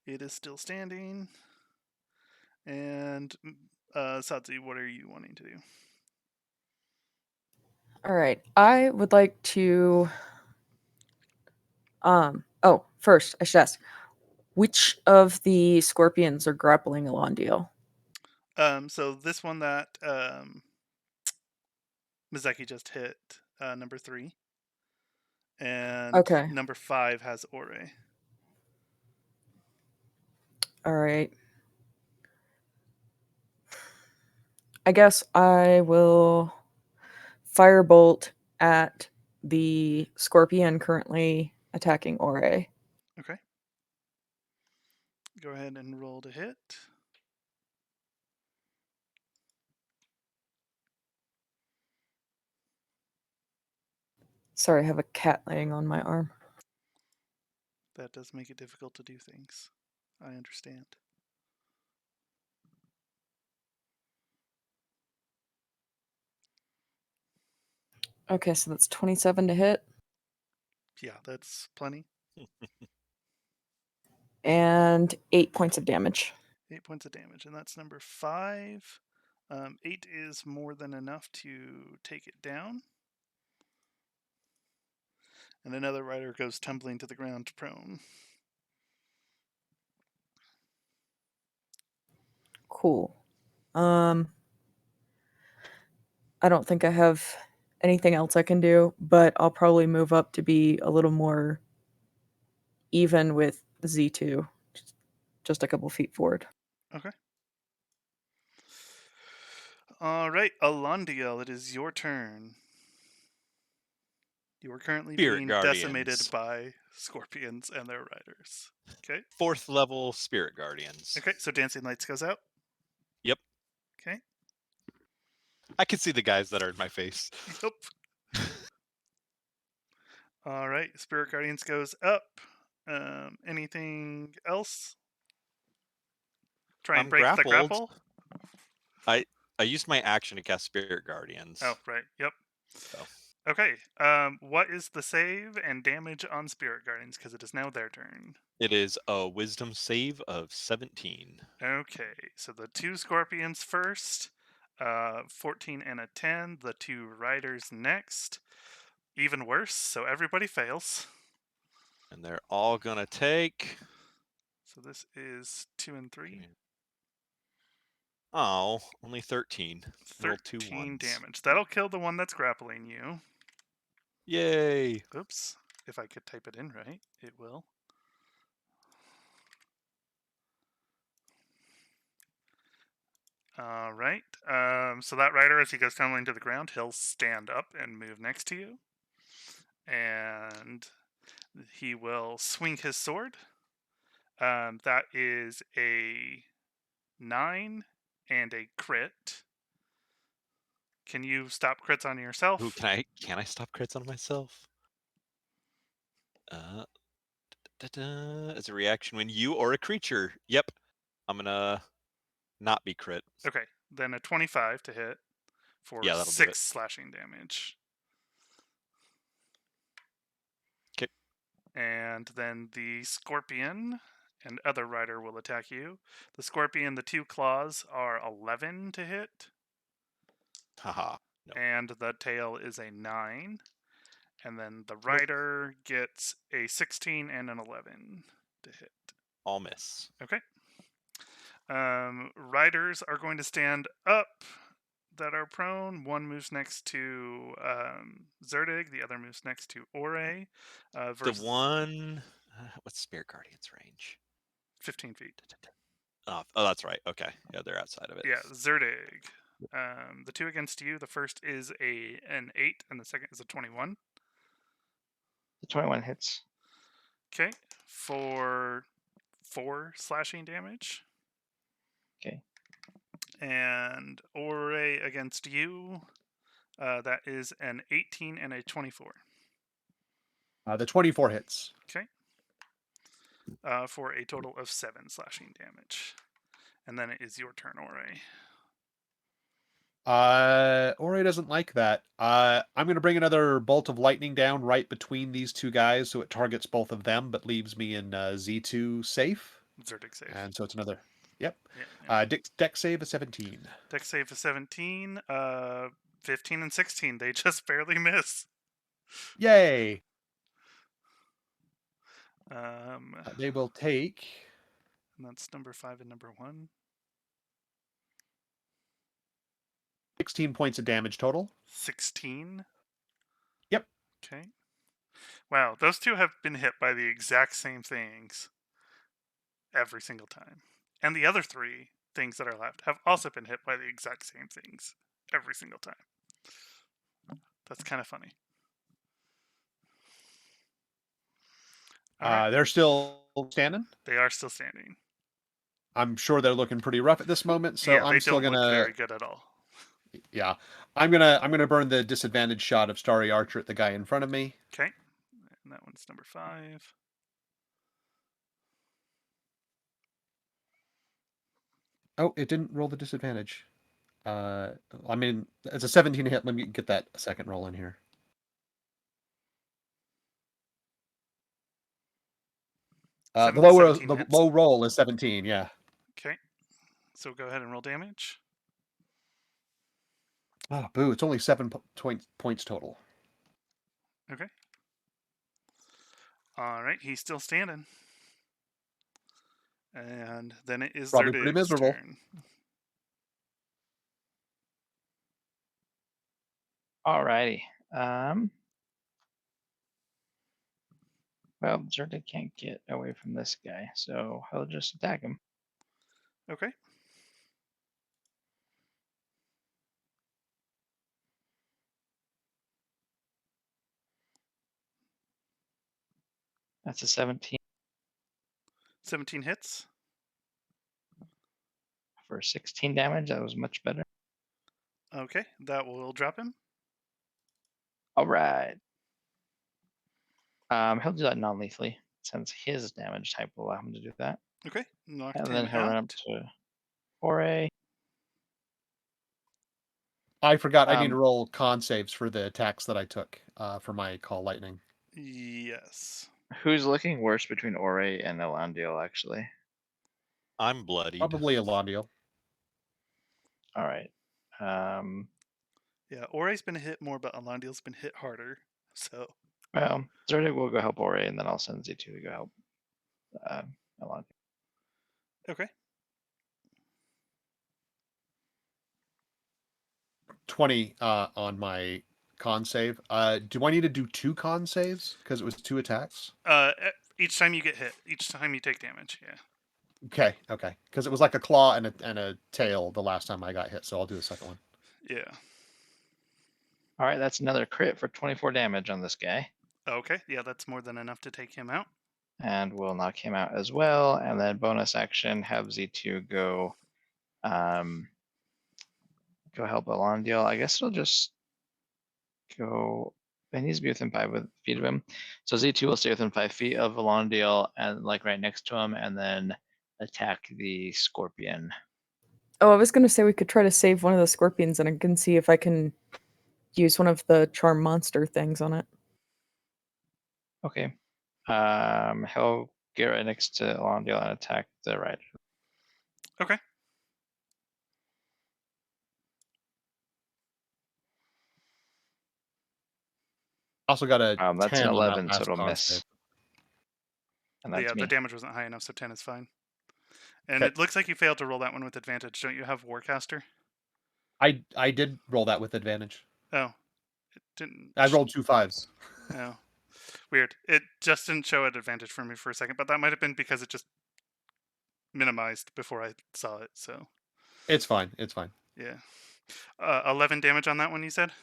It is still standing. And Sadzi, what are you wanting to do? All right. I would like to first I should ask, which of the scorpions are grappling Alandiel? So this one that Mizeki just hit, number 3. And Okay. number 5 has Ore. All right. I guess I will firebolt at the scorpion currently attacking Ore. Okay. Go ahead and roll to hit. Sorry, I have a cat laying on my arm. That does make it difficult to do things. I understand. Okay, so that's 27 to hit. Yeah, that's plenty. And 8 points of damage. 8 points of damage, and that's number 5. 8 is more than enough to take it down. And another rider goes tumbling to the ground prone. Cool. I don't think I have anything else I can do, but I'll probably move up to be a little more even with Z2. Just a couple feet forward. Okay. All right, Alondiel, it is your turn. You are currently Spirit being Guardians. decimated by scorpions and their riders. Okay. 4th level Spirit Guardians. Okay, so Dancing Lights goes out. Yep. Okay. I can see the guys that are in my face. Yep. All right, Spirit Guardians goes up. Anything else? Try and I'm break the grappled. grapple. I used my action to cast Spirit Guardians. Oh, right. Yep. So. Okay. What is the save and damage on Spirit Guardians? Because it is now their turn. It is a Wisdom save of 17. Okay. So the 2 scorpions first. 14 and a 10. The 2 riders next. Even worse. So everybody fails. And they're all gonna take. So this is 2 and 3. Oh, only 13. Roll 2 13 ones. damage. That'll kill the one that's grappling you. Yay! Oops. If I could type it in right, it will. All right. So that rider, as he goes tumbling to the ground, he'll stand up and move next to you. And he will swing his sword. That is a 9 and a crit. Can you stop crits on yourself? Ooh, can I stop crits on myself? As a reaction when you or a creature. Yep. I'm gonna not be crit. Okay. Then a 25 to hit for Yeah, that'll do 6 it. slashing damage. Okay. And then the scorpion and other rider will attack you. The scorpion, the 2 claws are 11 to hit. Haha. No. And the tail is a 9. And then the rider gets a 16 and an 11 to hit. All miss. Okay. Riders are going to stand up that are prone. One moves next to Zerdig. The other moves next to Ore. The one. What's Spirit Guardian's range? 15 feet. Oh, that's right. Okay. Yeah, they're outside of it. Yeah, Zerdig. The 2 against you. The first is an 8, and the second is a 21. The 21 hits. Okay, for 4 slashing damage. Okay. And Ore against you. That is an 18 and a 24. The 24 hits. Okay. For a total of 7 slashing damage. And then it is your turn, Ore. Ori doesn't like that. I'm going to bring another bolt of lightning down right between these 2 guys so it targets both of them, but leaves me in Z2 safe. Zerdig save. And so it's another. Yep. Yeah. Dex save of 17. Dex save of 17. 15 and 16. They just barely miss. Yay! Um, They will take. and that's number 5 and number 1. 16 points of damage total. 16. Yep. Okay. Wow, those 2 have been hit by the exact same things every single time. And the other 3 things that are left have also been hit by the exact same things every single time. That's kind of funny. All right. They're still standing. They are still standing. I'm sure they're looking pretty rough at this moment, so yeah, they I'm still don't look gonna. very good at all. Yeah, I'm gonna burn the disadvantage shot of Starry Archer at the guy in front of me. Okay. And that one's number 5. Oh, it didn't roll the disadvantage. I mean, it's a 17 hit. Let me get that second roll in here. The low roll is 17. Yeah. Okay. So go ahead and roll damage. Oh, boo! It's only 7 points total. Okay. All right. He's still standing. And then it is Probably their pretty dude's miserable. turn. Alrighty. Well, Zerda can't get away from this guy, so he'll just attack him. Okay. That's a 17 17 hits. for 16 damage. That was much better. Okay. That will drop him. All right. He'll do that non-lethally since his damage type will allow him to do that. Okay. Knocked And him then he'll run up out. to Ore. I forgot I need to roll con saves for the attacks that I took for my Call Lightning. Yes. Who's looking worse between Ore and Elandiel, actually? I'm bloodied. Probably Elandiel. All right. Yeah, Ore's been hit more, but Alandiel's been hit harder. So. Well, Zerdig will go help Ore, and then I'll send Z2 to go help Elandiel. Okay. 20 on my con save. Do I need to do 2 con saves because it was 2 attacks? Each time you get hit, each time you take damage. Yeah. Okay. Because it was like a claw and a tail the last time I got hit, so I'll do the second one. Yeah. All right, that's another crit for 24 damage on this guy. Okay. Yeah, that's more than enough to take him out. And we'll knock him out as well. And then bonus action, have Z2 go help Elandiel. I guess it'll just go. It needs to be within 5 feet of him. So Z2 will stay within 5 feet of Elandiel and like right next to him, and then attack the scorpion. Oh, I was gonna say we could try to save one of the scorpions, and I can see if I can use one of the charm monster things on it. Okay. He'll get right next to Elandiel and attack the rider. Okay. Also got a That's 10 an on 11, that so last it'll con miss. save. And that's Yeah, me. the damage wasn't high enough, so 10 is fine. And Okay. it looks like you failed to roll that one with advantage. Don't you have Warcaster? I did roll that with advantage. Oh. It didn't. I rolled 2 5s. Oh. Weird. It just didn't show at advantage for me for a second, but that might have been because it just minimized before I saw it, so. It's fine. Yeah. 11 damage on that one, you said?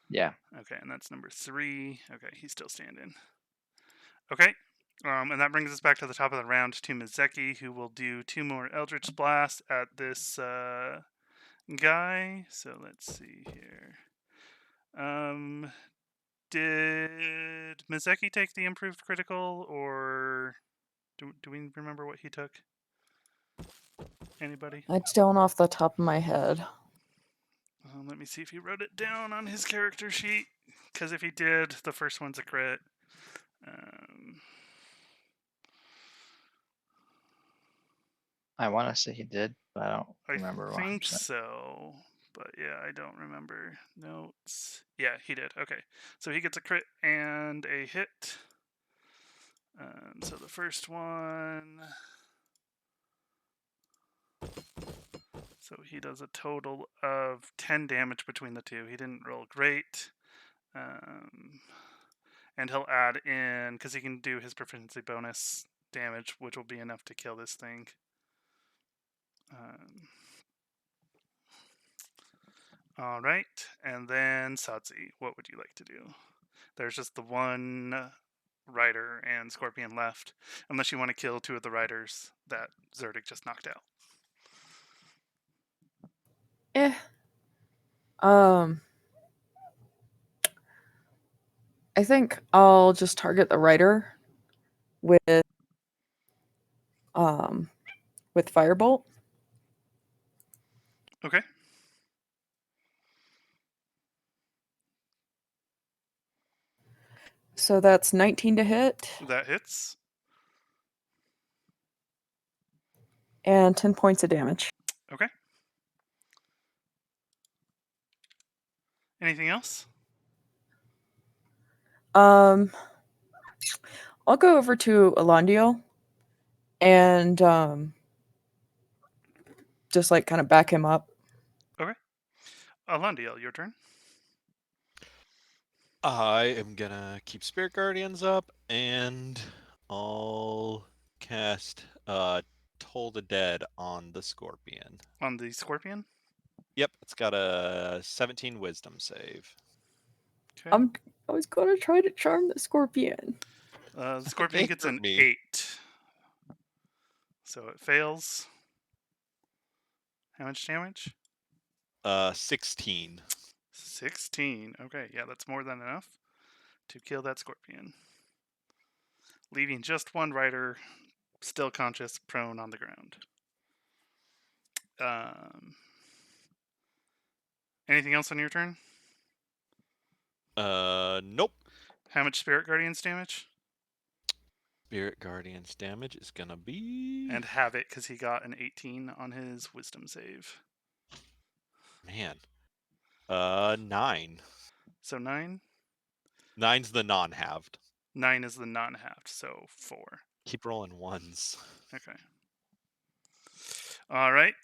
Yeah. Okay, and that's number 3. Okay, he's still standing. Okay, and that brings us back to the top of the round to Mizeki, who will do 2 more Eldritch Blast at this guy. So let's see here. Did Mizeki take the improved critical, or do we remember what he took? Anybody? I don't off the top of my head. Let me see if he wrote it down on his character sheet. Because if he did, the first one's a crit. I want to say he did, but I don't remember. I think 100%. so. But yeah, I don't remember. Notes. Yeah, he did. Okay. So he gets a crit and a hit. So the first one. So he does a total of 10 damage between the two. He didn't roll great. And he'll add in, because he can do his proficiency bonus damage, which will be enough to kill this thing. All right, and then Sadzi, what would you like to do? There's just the one rider and scorpion left, unless you want to kill two of the riders that Zerdik just knocked out. Eh. I think I'll just target the rider with firebolt. Okay. So that's 19 to hit That hits. and 10 points of damage. Okay. Anything else? I'll go over to Alondio and just like kind of back him up. Okay. Alondiel, your turn. I am gonna keep Spirit Guardians up, and I'll cast Toll the Dead on the Scorpion. On the scorpion. Yep, it's got a 17 Wisdom save. Okay. I was gonna try to charm the scorpion. The scorpion They gets hurt an me. 8. So it fails. How much damage? 16. 16. Okay, yeah, that's more than enough to kill that scorpion. Leaving just one rider still conscious, prone on the ground. Anything else on your turn? Nope. How much Spirit Guardians damage? Spirit Guardians damage is gonna be... And have it, because he got an 18 on his Wisdom save. Man. 9. So 9? 9's the non-halved. 9 is the non-halved, so 4. Keep rolling ones. Okay. All right.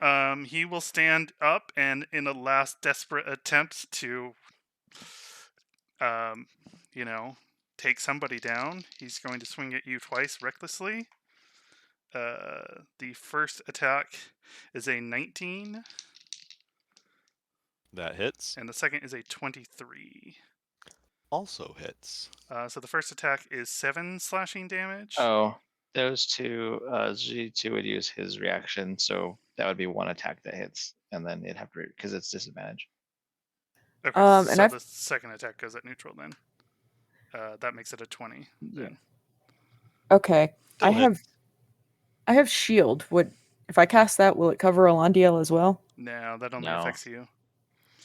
He will stand up and, in a last desperate attempt to, take somebody down, he's going to swing at you twice recklessly. The first attack is a 19. That hits. And the second is a 23. Also hits. So the first attack is 7 slashing damage. Oh, those two, G2 would use his reaction, so that would be one attack that hits, and then it'd have to, because it's disadvantage. Okay, and so I've- the second attack goes at neutral then. That makes it a 20. Then. Okay. Still I hit. have shield. Would if I cast that, will it cover Alondiel as well? No, that only No. affects you.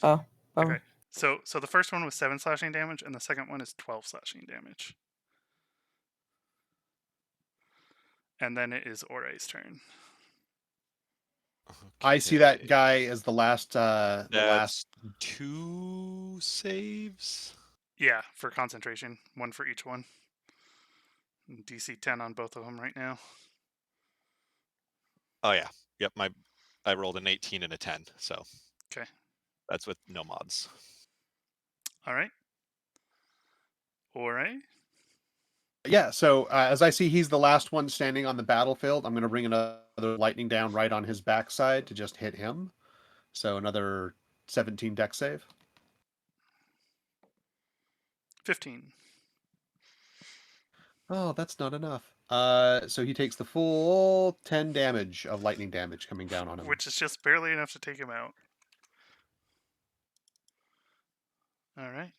Oh. Okay. So the first one was 7 slashing damage, and the second one is 12 slashing damage. And then it is Ore's turn. I see that Okay. guy as the last. That's 2 saves. Yeah, for concentration. 1 for each one. And DC 10 on both of them right now. Oh yeah. Yep. I rolled an 18 and a 10, so. Okay. That's with no mods. All right. Ore. Yeah. So as I see, he's the last one standing on the battlefield. I'm going to bring another lightning down right on his backside to just hit him. So another 17 dex save. 15. Oh, that's not enough. So he takes the full 10 damage of lightning damage coming down on him. Which is just barely enough to take him out. All right.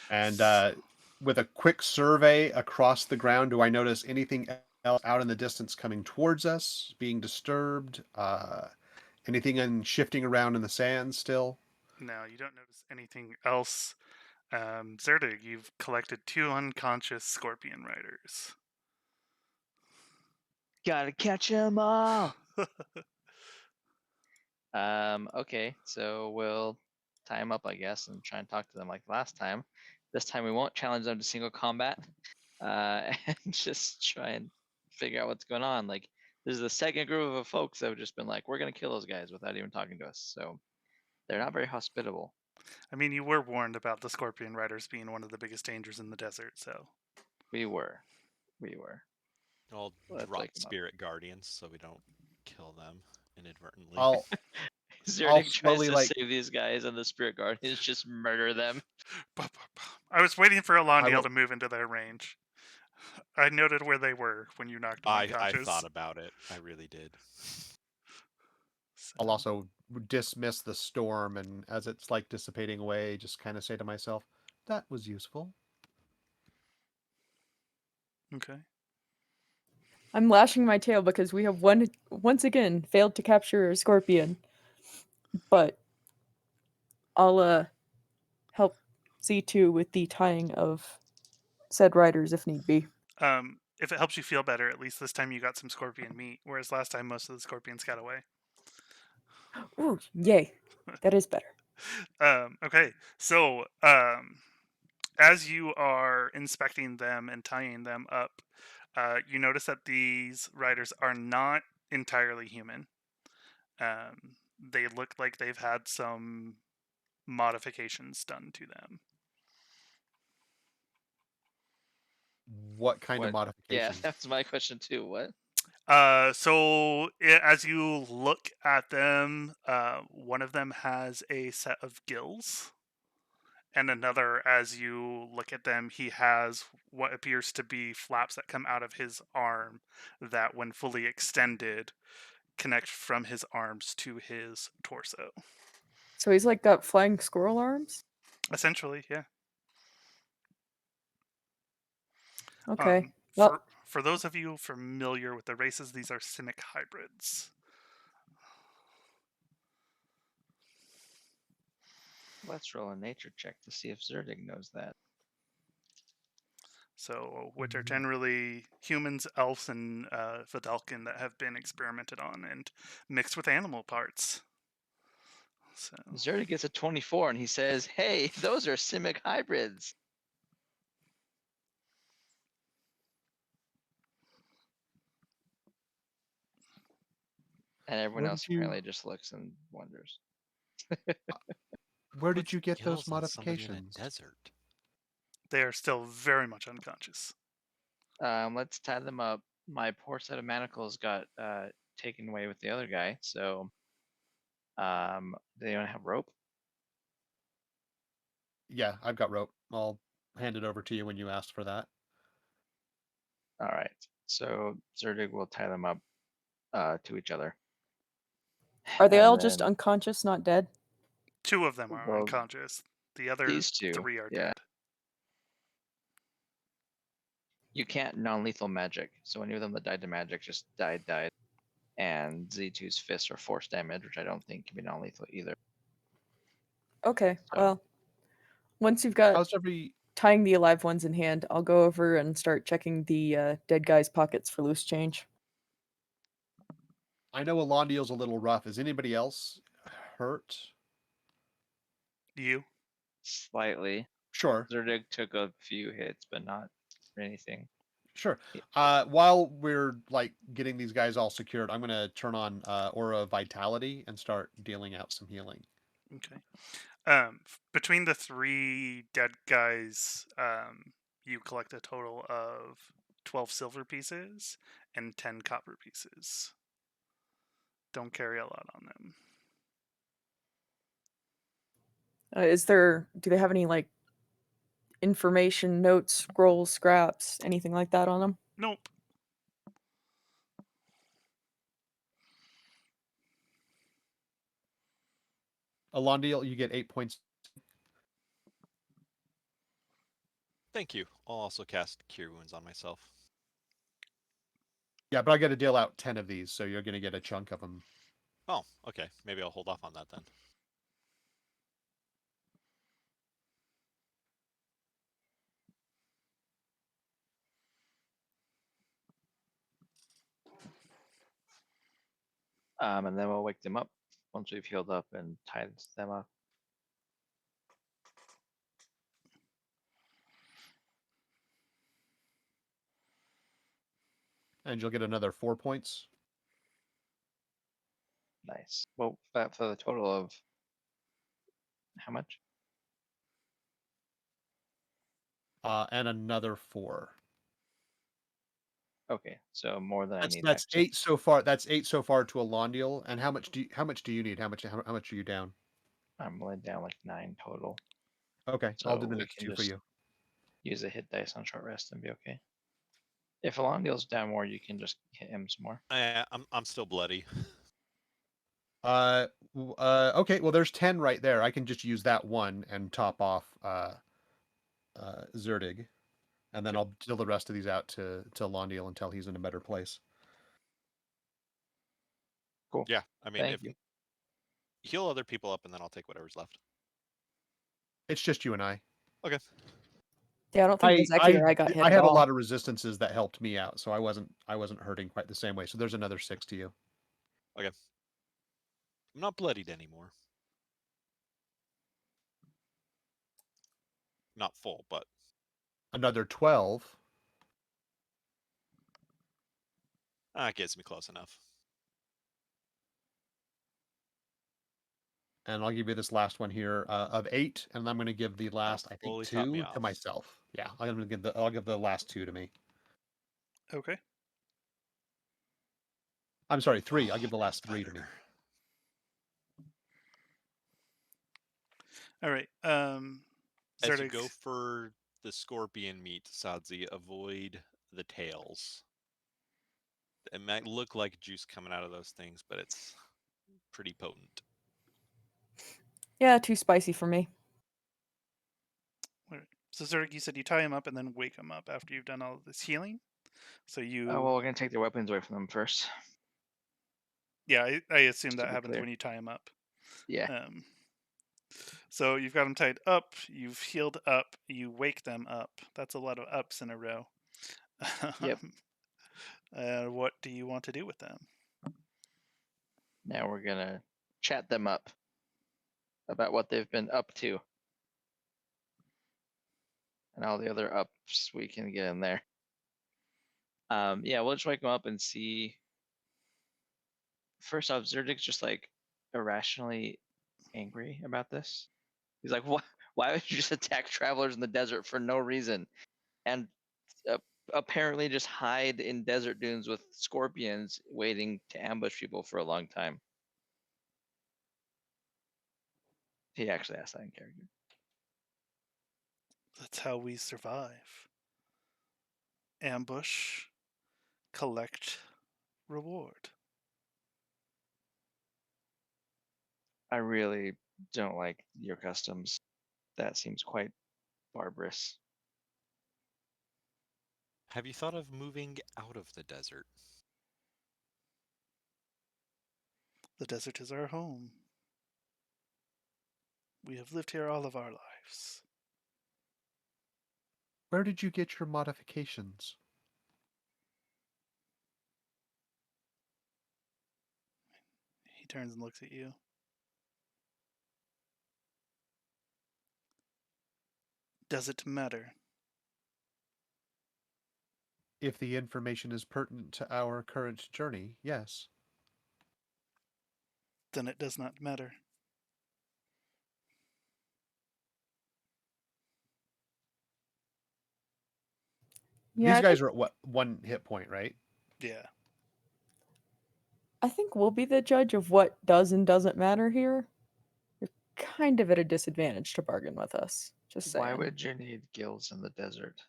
And with a quick survey across the ground, do I notice anything else out in the distance coming towards us, being disturbed? Anything shifting around in the sand still? No, you don't notice anything else. Zerdig, you've collected 2 unconscious scorpion riders. Gotta catch them all. Okay, so we'll tie them up, I guess, and try and talk to them like last time. This time we won't challenge them to single combat, and just try and figure out what's going on. Like, this is the second group of folks that have just been like, we're gonna kill those guys without even talking to us. So they're not very hospitable. I mean, you were warned about the scorpion riders being one of the biggest dangers in the desert, so. We were. I'll Let's drop wake 'em up. spirit guardians so we don't kill them inadvertently. I'll Zerdik tries slowly, to like- save these guys, and the spirit guardians just murder them. I was waiting for will- Alondiel to move into their range. I noted where they were when you knocked them I unconscious. thought about it. I really did. I'll So, also dismiss the storm, and as it's like dissipating away, just kind of say to myself, "That was useful." okay. I'm lashing my tail because we have once again failed to capture a scorpion. But I'll help Z2 with the tying of said riders if need be. If it helps you feel better, at least this time you got some scorpion meat, whereas last time most of the scorpions got away. Ooh, yay. That is better. Okay, so as you are inspecting them and tying them up, you notice that these riders are not entirely human. They look like they've had some modifications done to them. What kind of What? Yeah, modifications? that's my question too. What? As you look at them, one of them has a set of gills, and another, as you look at them, he has what appears to be flaps that come out of his arm that, when fully extended, connect from his arms to his torso. So he's like got flying squirrel arms? Essentially, yeah. Okay. Well, For those of you familiar with the races, these are Simic hybrids. Let's roll a nature check to see if Zerdig knows that. So, which are generally humans, elves, and Vidalcan that have been experimented on and mixed with animal parts. So, Zerdig gets a 24, and he says, "Hey, those are Simic hybrids." And everyone Where else did you- apparently just looks and wonders. Where did Puts you get those gills on somebody in a modifications? desert. they are still very much unconscious. Let's tie them up. My poor set of manacles got taken away with the other guy, so they don't have rope. Yeah, I've got rope. I'll hand it over to you when you asked for that. All right, so Zerdig will tie them up to each other. are they And all just then unconscious, not dead? 2 of them are Well, unconscious. The other these two, 3 are yeah. dead. You can't non-lethal magic, so any of them that died to magic just died. And Z2's fists are force damage, which I don't think can be non-lethal either. Okay. So- Well, once you've got How's every? tying the alive ones in hand, I'll go over and start checking the dead guy's pockets for loose change. I know Alondiel's a little rough. Is anybody else hurt? You? Slightly. Sure, Zerdig took a few hits, but not anything. sure. Yeah. While we're like getting these guys all secured, I'm gonna turn on Aura of Vitality and start dealing out some healing. Okay. Between the 3 dead guys, you collect a total of 12 silver pieces and 10 copper pieces. Don't carry a lot on them. Do they have any like information, notes, scrolls, scraps, anything like that on them? Nope. Alondiel, you get 8 points. Thank you. I'll also cast Cure Wounds on myself. Yeah, but I got to deal out 10 of these, so you're gonna get a chunk of them. Oh, okay. Maybe I'll hold off on that then. And then we'll wake them up once we've healed up and tied them up. And you'll get another 4 points. Nice. Well, that for the total of how much? And another 4. Okay, so more than I That's need. that's Actually. 8 so far. That's 8 so far to Alondiel. And how much do you need? How much are you down? I'm only down like 9 total, Okay, I'll do so the we next can 2 for just you. use a hit dice on short rest and be okay. If Alondiel's down more, you can just hit him some more. I'm still bloody. Okay, well there's 10 right there. I can just use that one and top off Zerdig. And then I'll deal the rest of these out to Londiel until he's in a better place. Cool. Yeah, I mean, Thank if you. heal other people up, and then I'll take whatever's left. It's just you and I. Okay. Yeah, I don't think Bezeki or I got hit I at had a all. lot of resistances that helped me out, so I wasn't hurting quite the same way. So there's another 6 to you. Okay. I'm not bloodied anymore. Not full, but Another 12. it gets me close enough. And I'll give you this last one here of 8, and I'm going to give the last, I think, fully top me 2 to off. myself. Yeah, I'll give the last 2 to me. Okay. I'm sorry, 3. I'll give the Oh, last that's 3 to me. better. All right. As you Zerdig. go for the scorpion meat, Sadzi, avoid the tails. It might look like juice coming out of those things, but it's pretty potent. Yeah, too spicy for me. All right. So Zerdig, you said you tie him up and then wake him up after you've done all of this healing. So you. Oh well, we're gonna take their weapons away from them first. Yeah, I assume Just to that be happens clear. when you tie him up. Yeah. So you've got them tied up, you've healed up, you wake them up. That's a lot of ups in a row. Yep. What do you want to do with them? Now we're gonna chat them up about what they've been up to and all the other ups we can get in there. Yeah, we'll just wake them up and see. First off, Zerdig's just like irrationally angry about this. He's like, "What? Why would you just attack travelers in the desert for no reason?" And apparently just hide in desert dunes with scorpions waiting to ambush people for a long time. He actually asked that in character. That's how we survive. Ambush, collect, reward. I really don't like your customs. That seems quite barbarous. Have you thought of moving out of the desert? The desert is our home. We have lived here all of our lives. Where did you get your modifications? He turns and looks at you. Does it matter? If the information is pertinent to our current journey, yes. Then it does not matter. Yeah, These guys are at what, 1 hit point, right? Yeah. I think we'll be the judge of what does and doesn't matter here. You're kind of at a disadvantage to bargain with us. Just saying. Why would you need gills in the desert?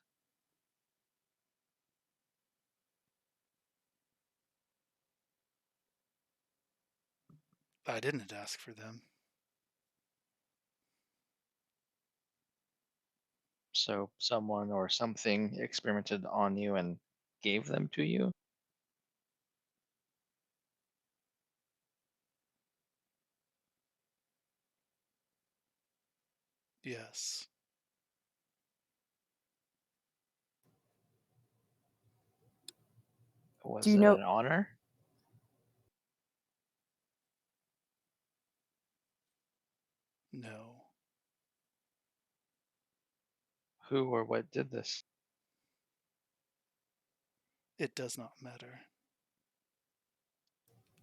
I didn't ask for them. So someone or something experimented on you and gave them to you? Yes. Was Do you it know- an honor? No. Who or what did this? It does not matter.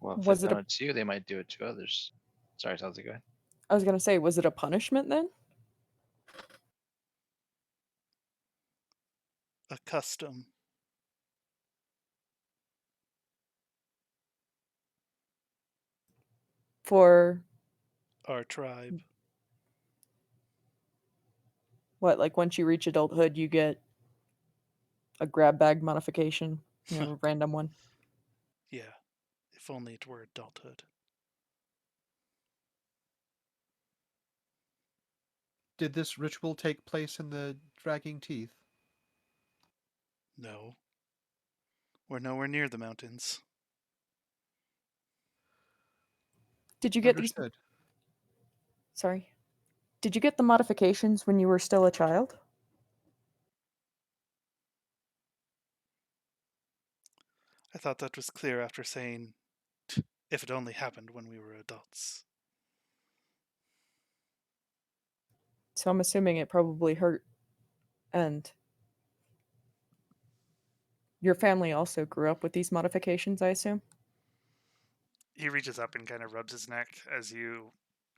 Well, if Was they've it a- done it to you, they might do it to others. Sorry, Salzy, go ahead. I was gonna say, was it a punishment then? A custom. For Our tribe. what? Like once you reach adulthood, you get a grab bag modification. You know, a random one. Yeah. If only it were adulthood. Did this ritual take place in the Dragging Teeth? No. We're nowhere near the mountains. Did you get these? Understood. Sorry. Did you get the modifications when you were still a child? I thought that was clear after saying, if it only happened when we were adults. So I'm assuming it probably hurt. And your family also grew up with these modifications, I assume? He reaches up and kind of rubs his neck as you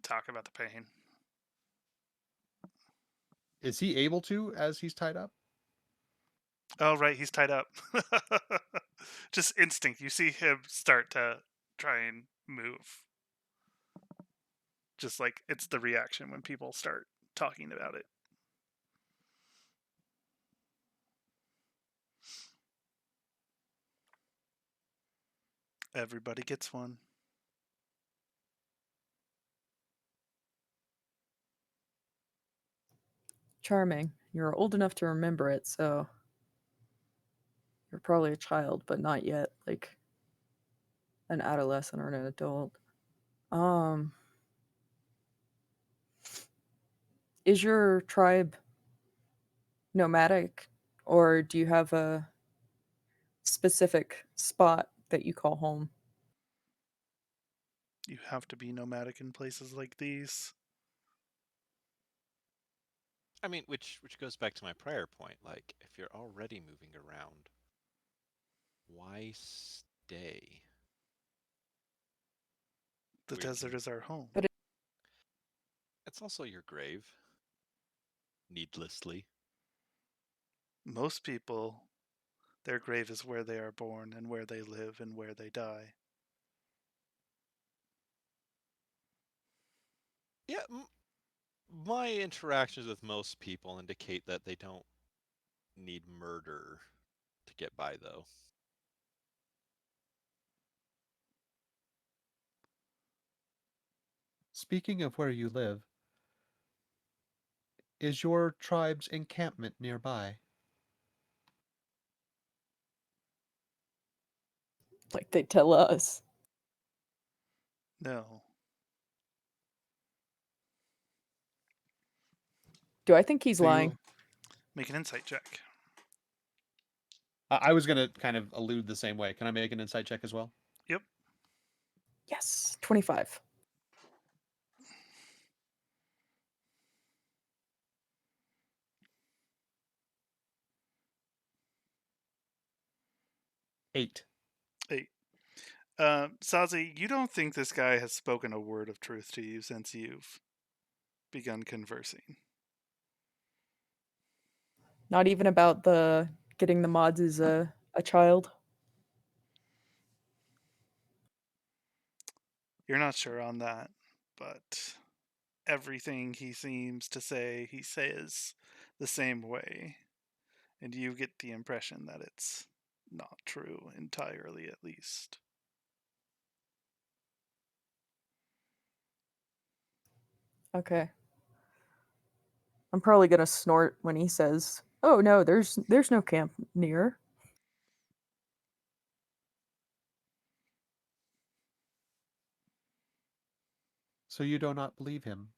talk about the pain. Is he able to as he's tied up? Oh, right, he's tied up. Just instinct. You see him start to try and move. Just like it's the reaction when people start talking about it. Everybody gets one. Charming. You're old enough to remember it, so you're probably a child, but not yet like an adolescent or an adult. Is your tribe nomadic, or do you have a specific spot that you call home? You have to be nomadic in places like these. I mean, which goes back to my prior point. Like, if you're already moving around, why stay? The Where you desert can- is our home. But It's also your grave. Needlessly. Most people, their grave is where they are born and where they live and where they die. Yeah, my interactions with most people indicate that they don't need murder to get by, though. Speaking of where you live, is your tribe's encampment nearby? like they tell us. No. Do I think he's So you- lying? Make an insight check. I was going to kind of allude the same way. Can I make an insight check as well? Yep. Yes, 25. Eight. 8. Sazi, you don't think this guy has spoken a word of truth to you since you've begun conversing? Not even about the getting the mods as a child. You're not sure on that, but everything he seems to say, he says the same way. And you get the impression that it's not true entirely, at least. Okay. I'm probably gonna snort when he says, "Oh no, there's no camp near." So you do not believe him?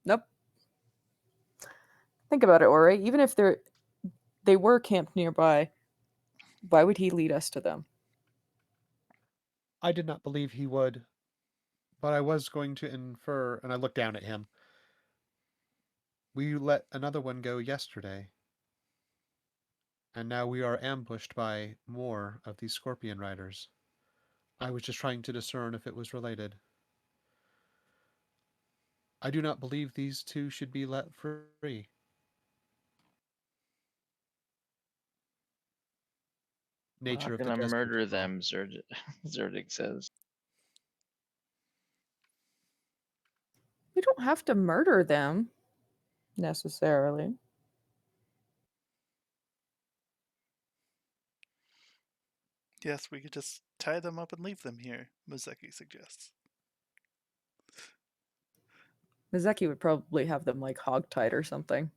Nope. Think about it, Ore. Even if they were camped nearby, why would he lead us to them? I did not believe he would, but I was going to infer, and I looked down at him. We let another one go yesterday, and now we are ambushed by more of these scorpion riders. I was just trying to discern if it was related. I do not believe these two should be let free. We're Nature not of the gonna desert. murder them, Zerdig says. don't have to murder them necessarily. Yes, we could just tie them up and leave them here, Muzeki suggests. Mizeki would probably have them like hogtied or something.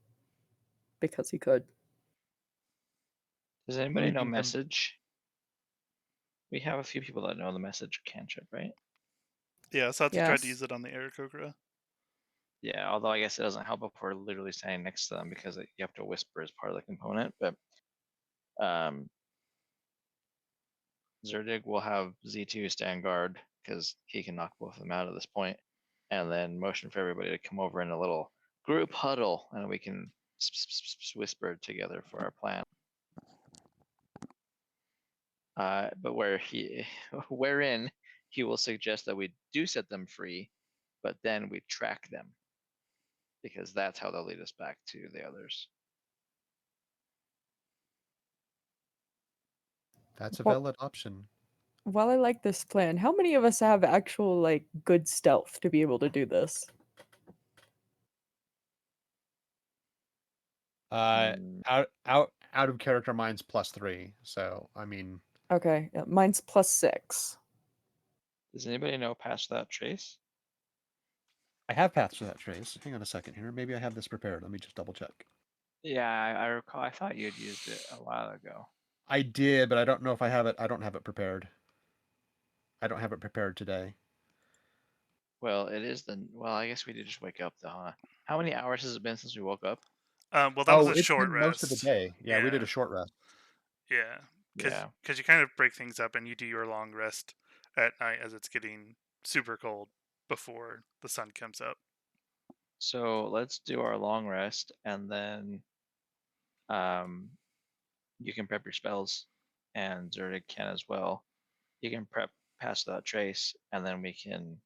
Because he could. Does anybody We know can come- message? We have a few people that know the message cantrip, right? Yeah, so I tried to Yes. use it on the Aarakocra. Yeah, although I guess it doesn't help if we're literally standing next to them because you have to whisper as part of the component. But Zerdig will have Z2 stand guard because he can knock both of them out at this point, and then motion for everybody to come over in a little group huddle, and we can whisper together for our plan. But wherein he will suggest that we do set them free, but then we track them because that's how they'll lead us back to the others. That's a Well- valid option. While I like this plan, how many of us have actual like good stealth to be able to do this? Mm, Out of character, mine's +3. So I mean, Okay, mine's +6. Does anybody know past that trace? I have paths for that trace. Hang on a second here. Maybe I have this prepared. Let me just double check. Yeah, I recall. I thought you had used it a while ago. I did, but I don't know if I have it. I don't have it prepared. I don't have it prepared today. Well, it is the. Well, I guess we did just wake up, though, huh? How many hours has it been since we woke up? Well, that was a it's short been rest. most of the day. Yeah, we did Yeah. a short rest. Yeah, because Yeah. you kind of break things up and you do your long rest at night as it's getting super cold before the sun comes up. So let's do our long rest, and then you can prep your spells, and Zerdig can as well. You can prep past that trace, and then we can,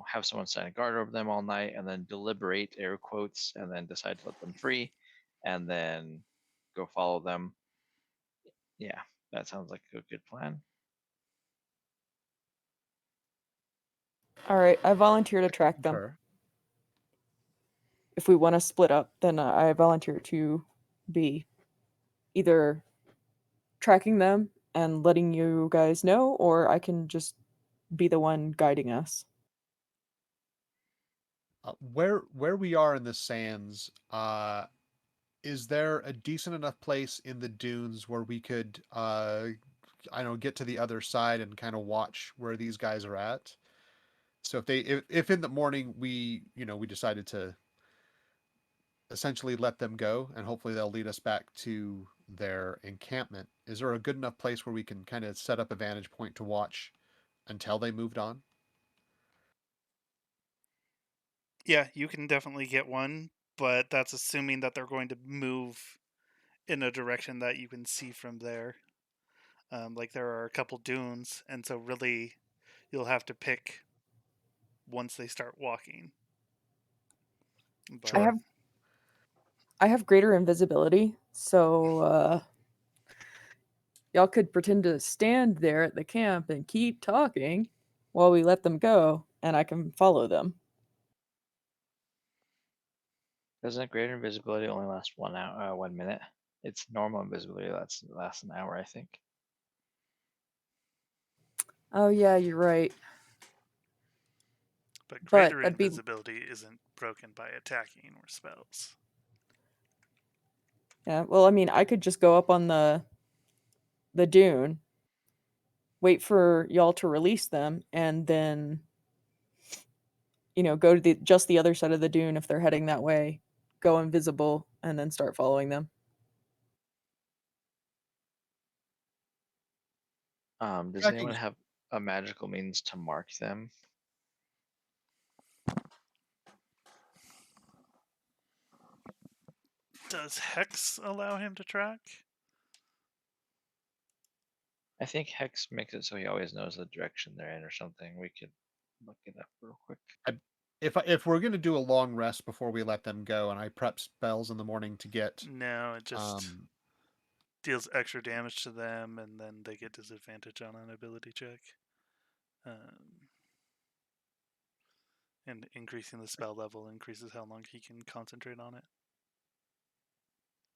have someone stand a guard over them all night, and then deliberate, air quotes, and then decide to let them free, and then go follow them. Yeah, that sounds like a good plan. All right, I volunteer to track them. Sure. If we want to split up, then I volunteer to be either tracking them and letting you guys know, or I can just be the one guiding us. Where we are in the sands, is there a decent enough place in the dunes where we could, I don't know, get to the other side and kind of watch where these guys are at? So if in the morning we decided to essentially let them go and hopefully they'll lead us back to their encampment, is there a good enough place where we can kind of set up a vantage point to watch until they moved on? Yeah, you can definitely get one, but that's assuming that they're going to move in a direction that you can see from there. Like there are a couple dunes, and so really you'll have to pick once they start walking. But I have greater invisibility, so y'all could pretend to stand there at the camp and keep talking while we let them go, and I can follow them. Doesn't greater invisibility only last 1 hour, 1 minute? It's normal invisibility lasts an hour, I think. Oh yeah, you're right. But greater that'd be- invisibility isn't broken by attacking or spells. Yeah, well, I mean, I could just go up on the dune, wait for y'all to release them, and then go to just the other side of the dune if they're heading that way, go invisible, and then start following them. Does Tracking- anyone have a magical means to mark them? Does Hex allow him to track? I think Hex makes it so he always knows the direction they're in or something. We could look it up real quick. If we're gonna do a long rest before we let them go, and I prep spells in the morning to get No, it just deals extra damage to them, and then they get disadvantage on an ability check. And increasing the spell level increases how long he can concentrate on it.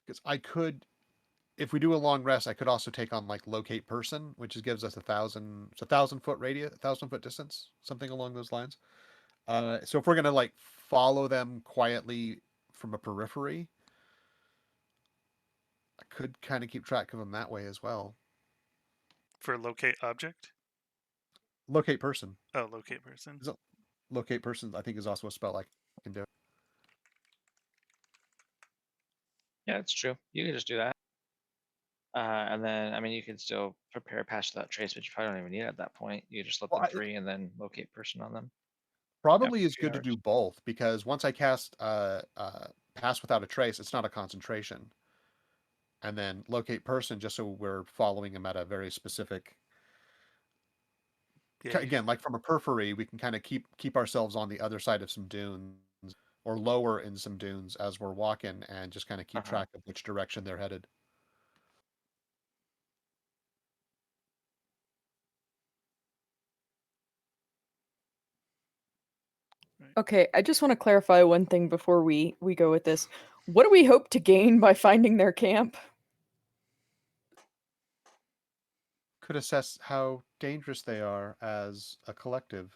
Because I could, if we do a long rest, I could also take on like locate person, which gives us 1,000 foot radius, 1,000 foot distance, something along those lines. So if we're gonna like follow them quietly from a periphery, I could kind of keep track of them that way as well. For locate object? Locate person. Oh, locate person. Locate person, I think, is also a spell I can do. Yeah, that's true. You can just do that. And then, I mean, you can still prepare patch without trace, but you probably don't even need it at that point. You just let Well, them free and then locate person on them. probably After is 3 good to hours. do both, because once I cast pass without a trace, it's not a concentration. And then locate person, just so we're following him at a very specific. Yeah, Again, like from a periphery, we can kind of keep ourselves on the other side of some dunes or lower in some dunes as we're walking, and just kind of keep track of which direction they're headed. Okay, I just want to clarify one thing before we go with this. What do we hope to gain by finding their camp? Could assess how dangerous they are as a collective.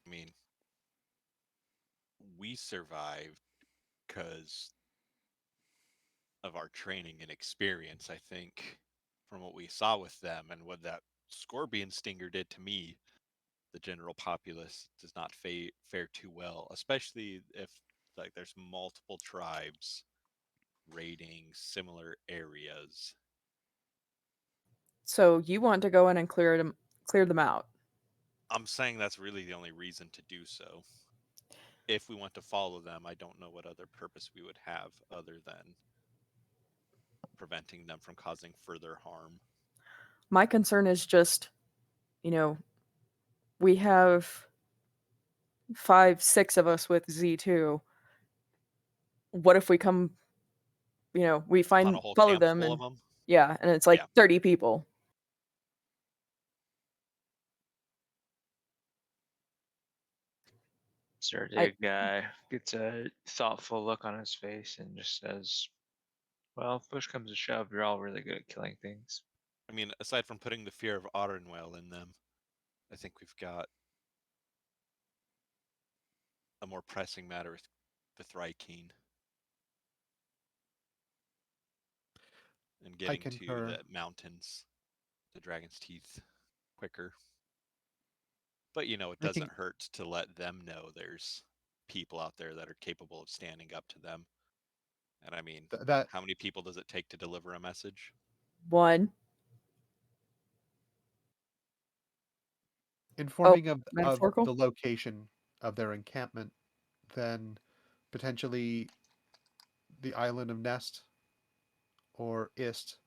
I mean, we survived because of our training and experience, I think, from what we saw with them and what that scorpion stinger did to me. The general populace does not fare too well, especially if like there's multiple tribes raiding similar areas. So you want to go in and clear them out. I'm saying that's really the only reason to do so. If we want to follow them, I don't know what other purpose we would have other than preventing them from causing further harm. My concern is just, we have 5, 6 of us with Z2. What if we come, we On a whole follow camp them, full and of them? yeah, and it's like Yeah. 30 people. Certain guy gets a thoughtful look on his face and just says, "Well, if push comes to shove, you're all really good at killing things." I mean, aside from putting the fear of Otterwell in them, I think we've got a more pressing matter with the Thrykeen. And getting to concur. the mountains, the Dragon's Teeth, quicker. But it I doesn't think hurt to let them know there's people out there that are capable of standing up to them. And I mean, that how many people does it take to deliver a message? 1. informing of metaphorical? the location of their encampment, then potentially the island of Nest or Ist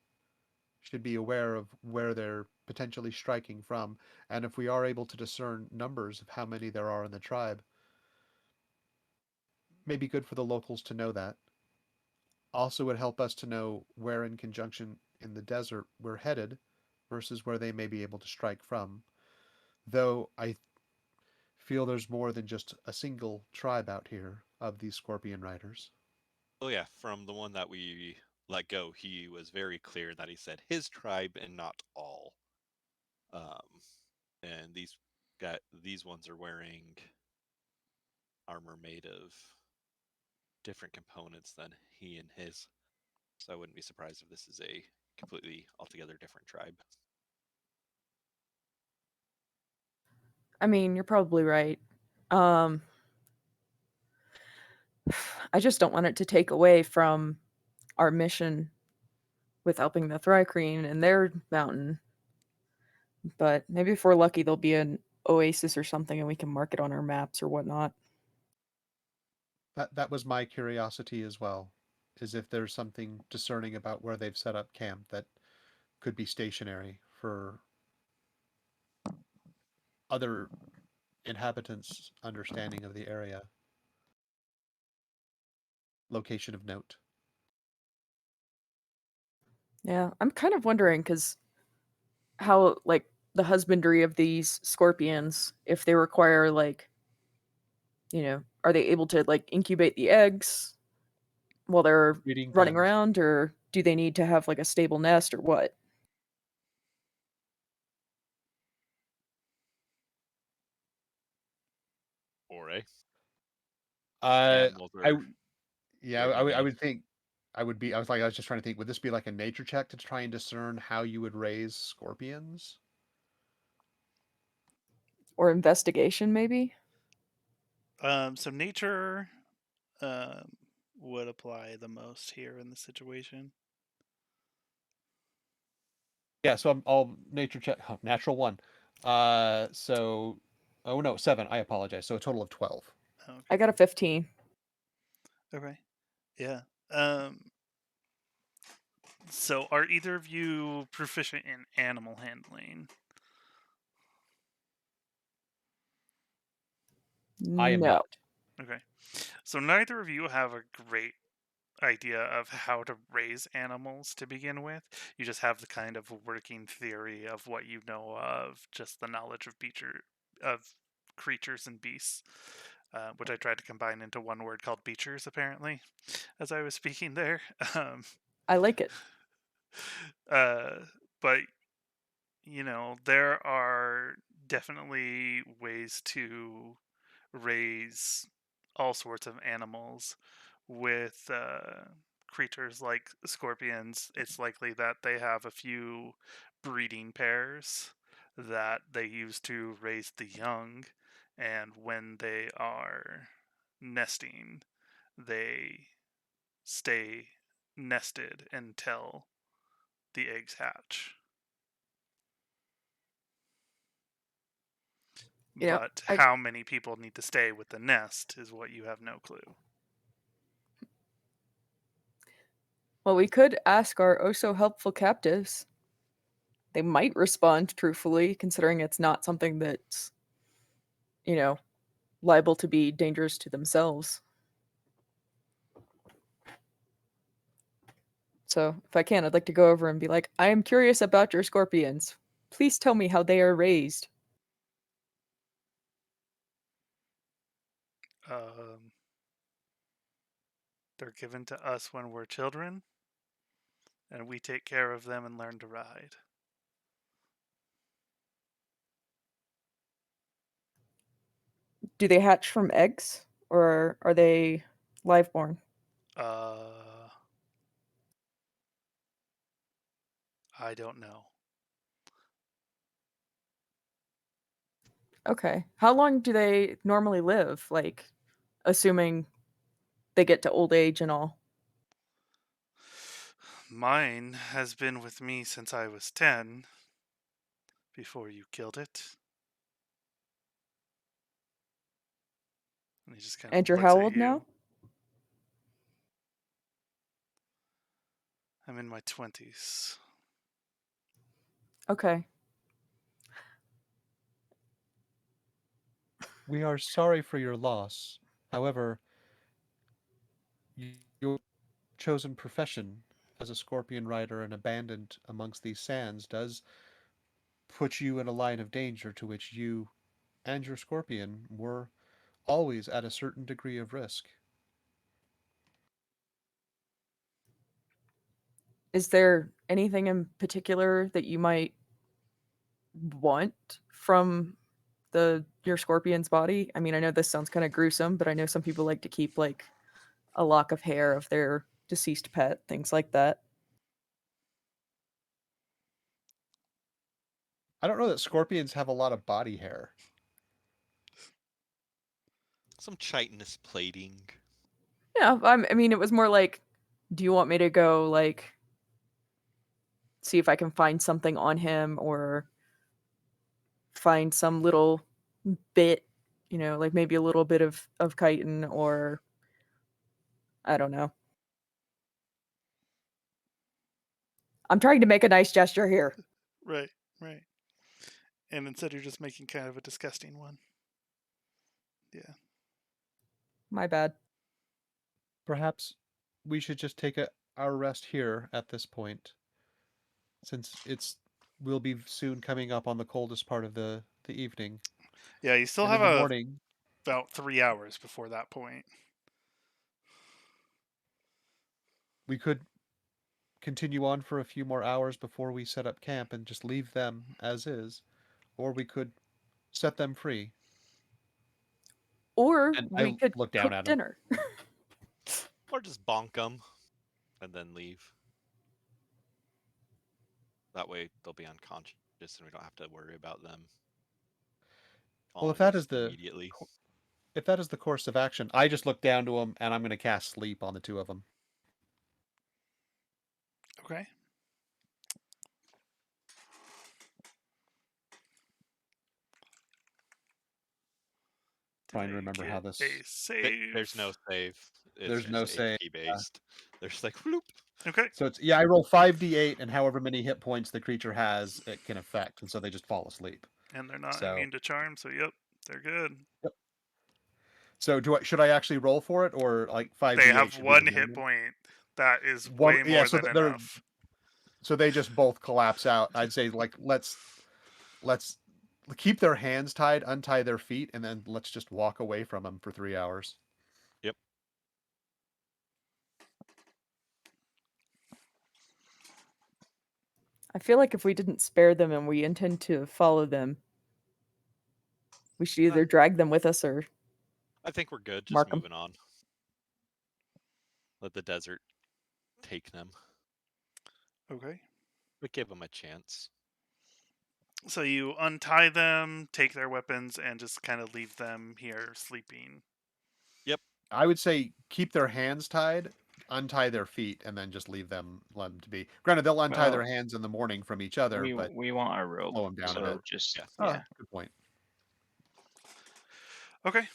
should be aware of where they're potentially striking from, and if we are able to discern numbers of how many there are in the tribe, may be good for the locals to know that. Also would help us to know where in conjunction in the desert we're headed versus where they may be able to strike from. Though I feel there's more than just a single tribe out here of these scorpion riders. Oh yeah, from the one that we let go, he was very clear that he said his tribe and not all. And these ones are wearing armor made of different components than he and his. So I wouldn't be surprised if this is a completely altogether different tribe. I mean, you're probably right. I just don't want it to take away from our mission with helping the Thrycreen and their mountain. But maybe if we're lucky, there'll be an oasis or something, and we can mark it on our maps or whatnot. That was my curiosity as well, is if there's something discerning about where they've set up camp that could be stationary for other inhabitants' understanding of the area. Location of note. Yeah, I'm kind of wondering because how, like, the husbandry of these scorpions, if they require, like, are they able to like incubate the eggs while they're Breeding running pens. around, or do they need to have like a stable nest or what? Or a Uh, animals I are w- yeah, very I mean. would think I was just trying to think, would this be like a nature check to try and discern how you would raise scorpions? Or investigation, maybe? So nature would apply the most here in the situation. Yeah, so I'll nature check. Natural one. So, oh no, 7. I apologize. So a total of 12. Okay. I got a 15. Okay. Yeah. So are either of you proficient in animal handling? I am No. not. Okay. So neither of you have a great idea of how to raise animals to begin with. You just have the kind of working theory of what you know of just the knowledge of creatures and beasts, which I tried to combine into one word called beachers, apparently, as I was speaking there. I like it. But there are definitely ways to raise all sorts of animals with creatures like scorpions. It's likely that they have a few breeding pairs that they use to raise the young, and when they are nesting, they stay nested until the eggs hatch. But I how many people need to stay with the nest is what you have no clue. Well, we could ask our oh so helpful captives. They might respond truthfully, considering it's not something that's, you know, liable to be dangerous to themselves. So, if I can, I'd like to go over and be like, I am curious about your scorpions. Please tell me how they are raised. Um, they're given to us when we're children, and we take care of them and learn to ride. Do they hatch from eggs, or are they live born? I don't know. Okay. How long do they normally live? Like, assuming they get to old age and all. Mine has been with me since I was 10, before you killed it. And he just kind And of you're looks how at old now? you. I'm in my 20s. Okay. We are sorry for your loss. However, your chosen profession as a scorpion rider and abandoned amongst these sands does put you in a line of danger to which you and your scorpion were always at a certain degree of risk. Is there anything in particular that you might want from your scorpion's body? I mean, I know this sounds kind of gruesome, but I know some people like to keep like a lock of hair of their deceased pet, things like that. I don't know that scorpions have a lot of body hair. Some chitinous plating. Yeah, I mean, it was more like, do you want me to go like see if I can find something on him or find some little bit, like maybe a little bit of chitin, or I don't know. I'm trying to make a nice gesture here. Right, right. And instead, you're just making kind of a disgusting one. Yeah. My bad. Perhaps we should just take our rest here at this point, since we'll be soon coming up on the coldest part of the evening. Yeah, you still And have in the morning, about 3 hours before that point. We could continue on for a few more hours before we set up camp and just leave them as is, or we could set them free. Or And we I could look down cook at him. dinner. Or just bonk them and then leave. That way they'll be unconscious and we don't have to worry about them. Well, if following that us is the immediately. if that is the course of action, I just look down to him and I'm going to cast sleep on the two of them. Okay. Trying to They remember how get this. a save. There's no save. It's There's no just save, HP based. There's like whoop. Okay. So it's I roll 5d8 and however many hit points the creature has, it can affect, and so they just fall asleep. And they're not So- immune to charm, so yep, they're good. So should I actually roll for it, or like 5d8? They have should be one the hit minimum? point. That is One- way yeah, more so than they're- enough. So they just both collapse out. I'd say like let's keep their hands tied, untie their feet, and then let's just walk away from them for 3 hours. Yep. I feel like if we didn't spare them and we intend to follow them, we should either drag them with us or I think we're good. Just Mark 'em. moving on. Let the desert take them. Okay. But give them a chance. So you untie them, take their weapons, and just kind of leave them here sleeping. I would say keep their hands tied, untie their feet, and then just let them to be. Granted, they'll untie their Well, hands in the morning from each other, but we want our rope. slow 'em down a so bit. just Yeah. Oh, yeah. good point. Okay.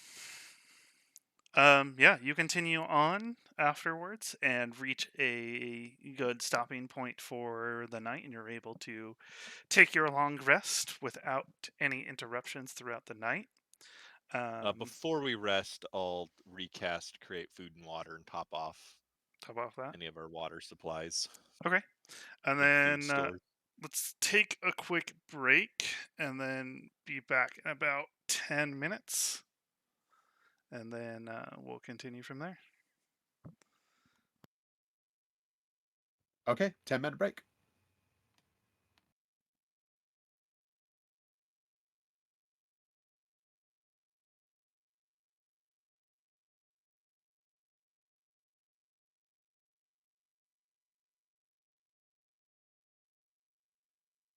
Yeah, you continue on afterwards and reach a good stopping point for the night, and you're able to take your long rest without any interruptions throughout the night. Before we rest, I'll recast create food and water and top off Top off that. any of our water supplies. Okay. And and food then stored. let's take a quick break and then be back in about 10 minutes. And then we'll continue from there. Okay, 10-minute break.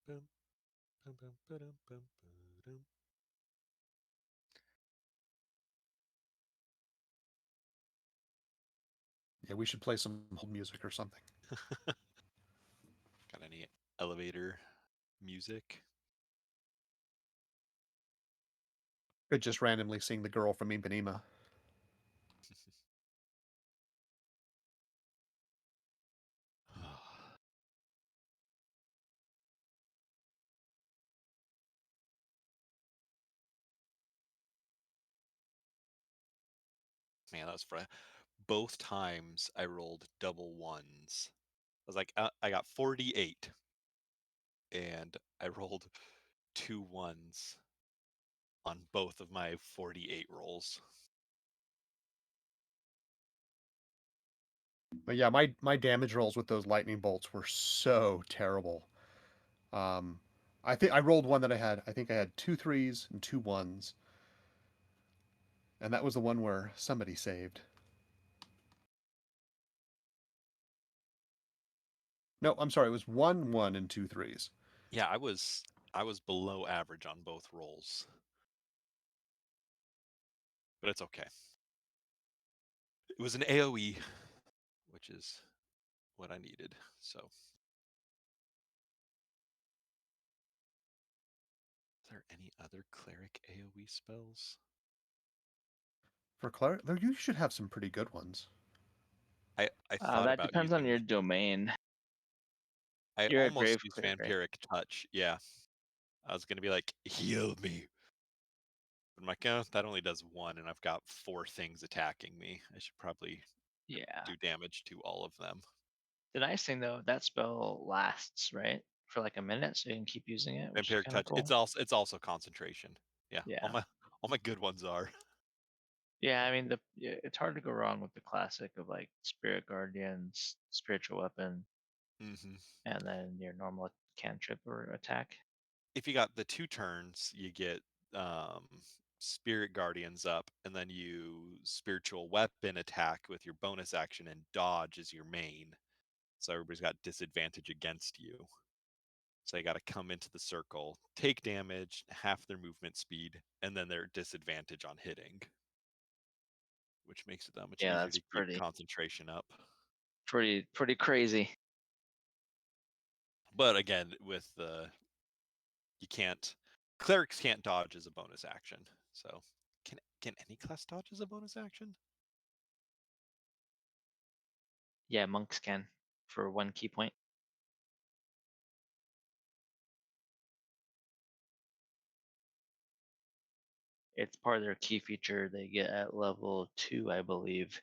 Bum, bum, bum, ba-dum, bum, ba-dum. Yeah, we should play some hold music or something. Got any elevator music? Could just randomly sing the girl from Ipanema. Man, that was fun. Both times I rolled double ones. I was like, I got 48, and I rolled 2 ones on both of my 48 rolls. But yeah, my damage rolls with those lightning bolts were so terrible. I think I rolled one that I think I had 2 3s and 2 1s. And that was the one where somebody saved. No, I'm sorry, it was 1 1 and 2 3s. Yeah, I was below average on both rolls. But it's okay. It was an AoE, which is what I needed. So is there any other cleric AoE spells? For cleric, you should have some pretty good ones. I thought That about depends on using, your domain. I You're a almost grave used cleric, right? vampiric touch. Yeah. I was gonna be like, heal me. But I'm like, oh, that only does 1, and I've got 4 things attacking me. I should probably Yeah. do damage to all of them. The nice thing though, that spell lasts, right? For like a minute, so you can keep using it, which is Vampiric kind of touch. cool. It's also concentration. Yeah. Yeah. All my good ones are. Yeah, I mean it's hard to go wrong with the classic of like spirit guardians, spiritual weapon, Hmm. and then your normal cantrip or attack. If you got the 2 turns, you get Spirit Guardians up, and then you Spiritual Weapon attack with your bonus action, and dodge is your main. So everybody's got disadvantage against you. So you got to come into the circle, take damage, half their movement speed, and then their disadvantage on hitting, which makes it that much Yeah, easier that's to keep concentration up. pretty crazy. But again, with the clerics can't dodge as a bonus action. So can any class dodge as a bonus action? Yeah, monks can for 1 key point. It's part of their key feature they get at level 2, I believe.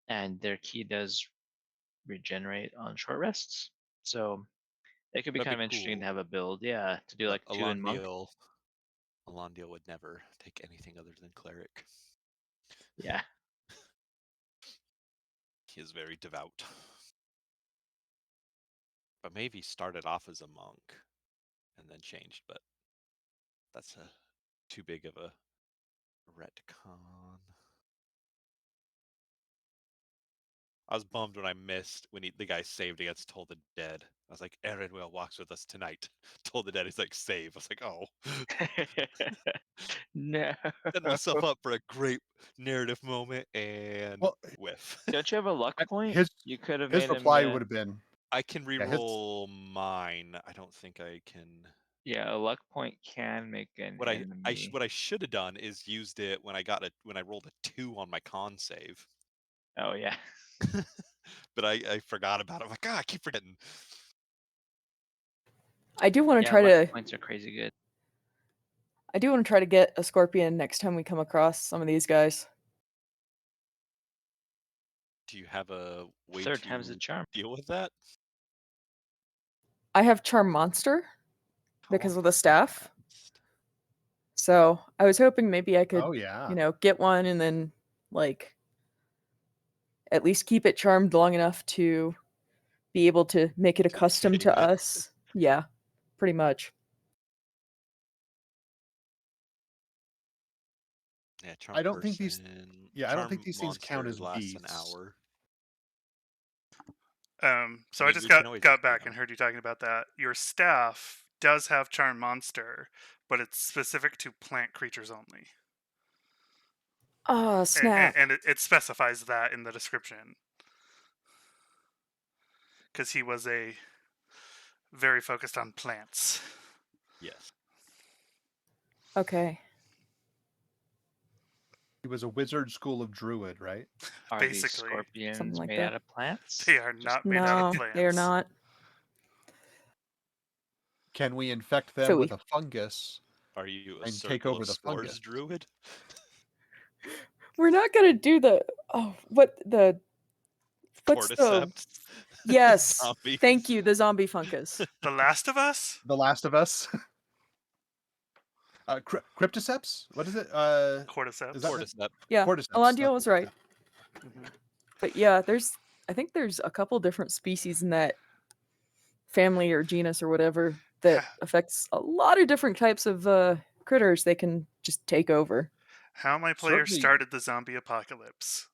And their key does regenerate on short rests. So it could be That'd kind be of interesting cool. to have a build, yeah, to do But like 2 in monk. Alondiel would never take anything other than cleric. Yeah. He is very devout. But maybe started off as a monk and then changed, but that's too big of a retcon. I was bummed when I missed when the guy saved against Toll the Dead. I was like, Aaron Will walks with us tonight. Toll the Dead, he's like, save. I was like, oh. No. Set myself up for a great narrative moment and Well, whiff. Don't you have a luck point? his You could have his made him. reply would have been, I can Yeah, his- reroll mine. I don't think I can. Yeah, a luck point can make an enemy. What I should have done is used it when I rolled a 2 on my con save. Oh yeah. But I forgot about it. I'm like, I keep forgetting. I do want to Yeah, try luck to. points are crazy good. I do want to try to get a scorpion next time we come across some of these guys. Do you have a way 3rd time's the to charm. deal with that? I have Charm Monster because How of the staff. fast? So I was hoping maybe I could, oh yeah, get one and then like at least keep it charmed long enough to be able to make it accustomed save to it. us. Yeah, pretty much. Yeah, charm I don't think these- person. I don't think Charm these things count monster as lasts an beasts. hour. So I I mean, just we can got always got use back them. and heard you talking about that. Your staff does have Charm Monster, but it's specific to plant creatures only. Oh, snap. And it specifies that in the description. Because he was very focused on plants. Yes. Okay. he was a wizard school of druid, right? Are these Basically. scorpions like made that. out of plants? They are not made out No, of plants. they are not. Can we infect them So with a fungus? Are you a And circle take over of the spores fungus. druid? We're not gonna do the what's the Cordyceps? yes. Zombies? Thank you, the zombie fungus. The Last of Us? The Last of Us. Cryptoceps? What is it? Cordyceps. Is that Cordyceps. Yeah, Cordyceps? Alondio was right. Mhm. But yeah, I think there's a couple different species in that family or genus or whatever that affects a lot of different types of critters they can just take over. How my players Certainly- started the zombie apocalypse.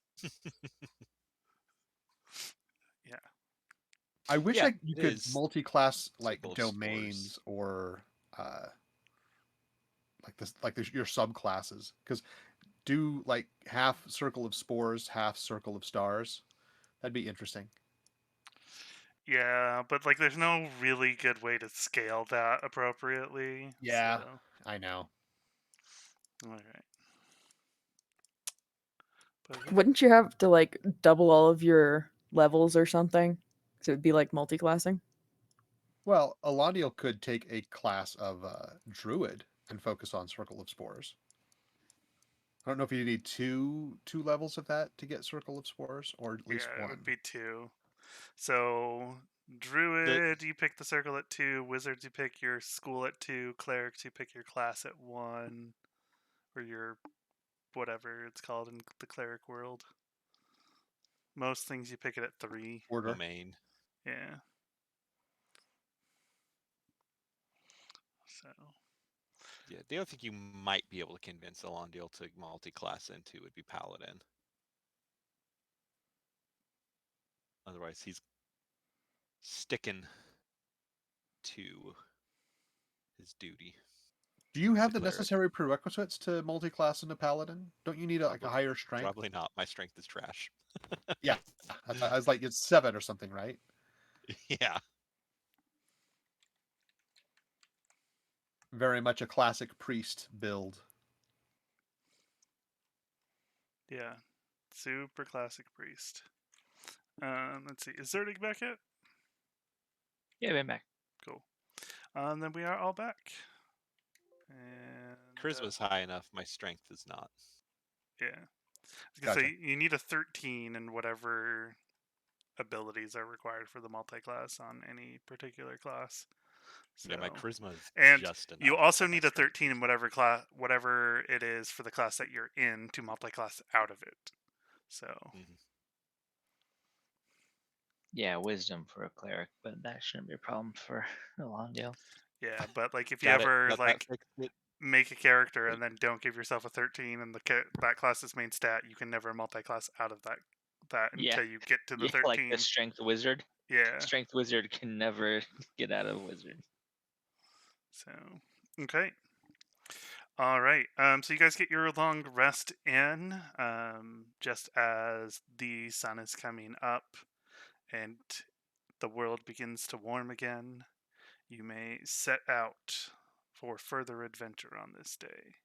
Yeah. I wish Yeah, you it could is multi-class like full of domains or your subclasses, because do like half circle of spores, half circle of stars. That'd be interesting. Yeah, but like there's no really good way to scale that appropriately. Yeah. So. I know. Alright. But yeah. Wouldn't you have to like double all of your levels or something? So it'd be like multi-classing. Well, Alondiel could take a class of druid and focus on circle of spores. I don't know if you need two levels of that to get circle of spores, or at least Yeah, one. it would be 2. So druid, you pick the circle at 2. Wizards, you pick your school at 2. Clerics, you pick your class at 1. or your whatever it's called in the cleric world. Most things you pick it at 3. Order. Domain. Yeah. So Yeah, the other thing you might be able to convince Elendil to multi-class into would be Paladin. Otherwise, he's sticking to his duty. Do you have a the cleric. necessary prerequisites to multi-class into Paladin? Don't you need like a Probably- higher strength? Probably not. My strength is trash. Yeah, I was like, it's 7 or something, right? Yeah. Very much a classic priest build. yeah, super classic priest. Let's see. Is Zerdig back yet? Yeah, been back. Cool. Then we are all back. And Charisma's high enough. My strength is not. yeah. I was gonna Gotcha. say you need a 13 in whatever abilities are required for the multi-class on any particular class. So, Yeah, my charisma is and just enough. you also but my need a strength 13 is- in whatever class, whatever it is for the class that you're in to multi-class out of it. So Mhm. Yeah, wisdom for a cleric, but that shouldn't be a problem for Elendil. yeah, but like if you Got it. ever Got that like fixed it. make a character Wait. and then don't give yourself a 13 and that class's main stat, you can never multi-class out of that Yeah. until you get to the Yeah, 13. like the strength wizard. Yeah. Strength wizard can never get out of wizard. So, okay. All right. So you guys get your long rest in, just as the sun is coming up and the world begins to warm again. You may set out for further adventure on this day.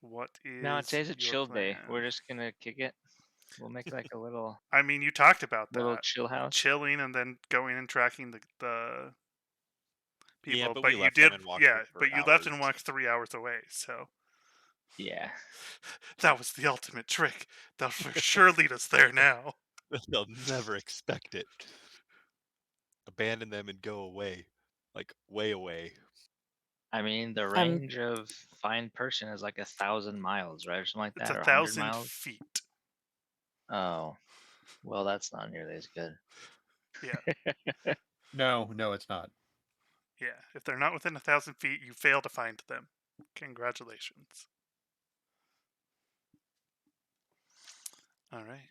What is No, today's a your chill day. plan? We're just gonna kick it. We'll make like a little I mean, you talked about little that. chill house. Chilling and then going and tracking the people. Yeah, but but we you left did, them and walked yeah. for But you left and hours. walked 3 hours away. So Yeah. that was the ultimate trick. They'll for sure lead us there now. They'll never expect it. Abandon them and go away, like way away. I mean, the I'm- range of find person is like 1,000 miles, right, or something like It's that, or 1,000 100 miles. feet. Oh, well, that's not nearly as good. Yeah, No, it's not. yeah. If they're not within 1,000 feet, you fail to find them. Congratulations. All right.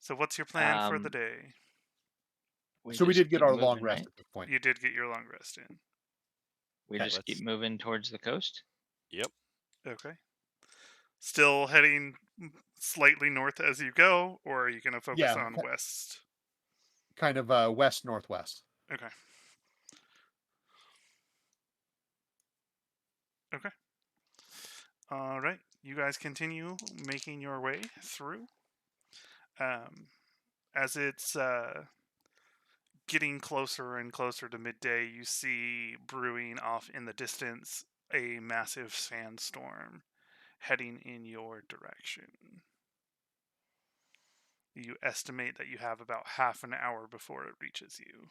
So what's your plan for the day? So we just did get keep our moving, long rest right? at this point. You did get your long rest in. We Okay, just keep let's- moving towards the coast. Yep. Okay. Still heading slightly north as you go, or are you going to focus Yeah, on ki- west? Kind of west northwest. Okay. Okay. All right. You guys continue making your way through. As it's getting closer and closer to midday, you see brewing off in the distance a massive sandstorm heading in your direction. You estimate that you have about half an hour before it reaches you.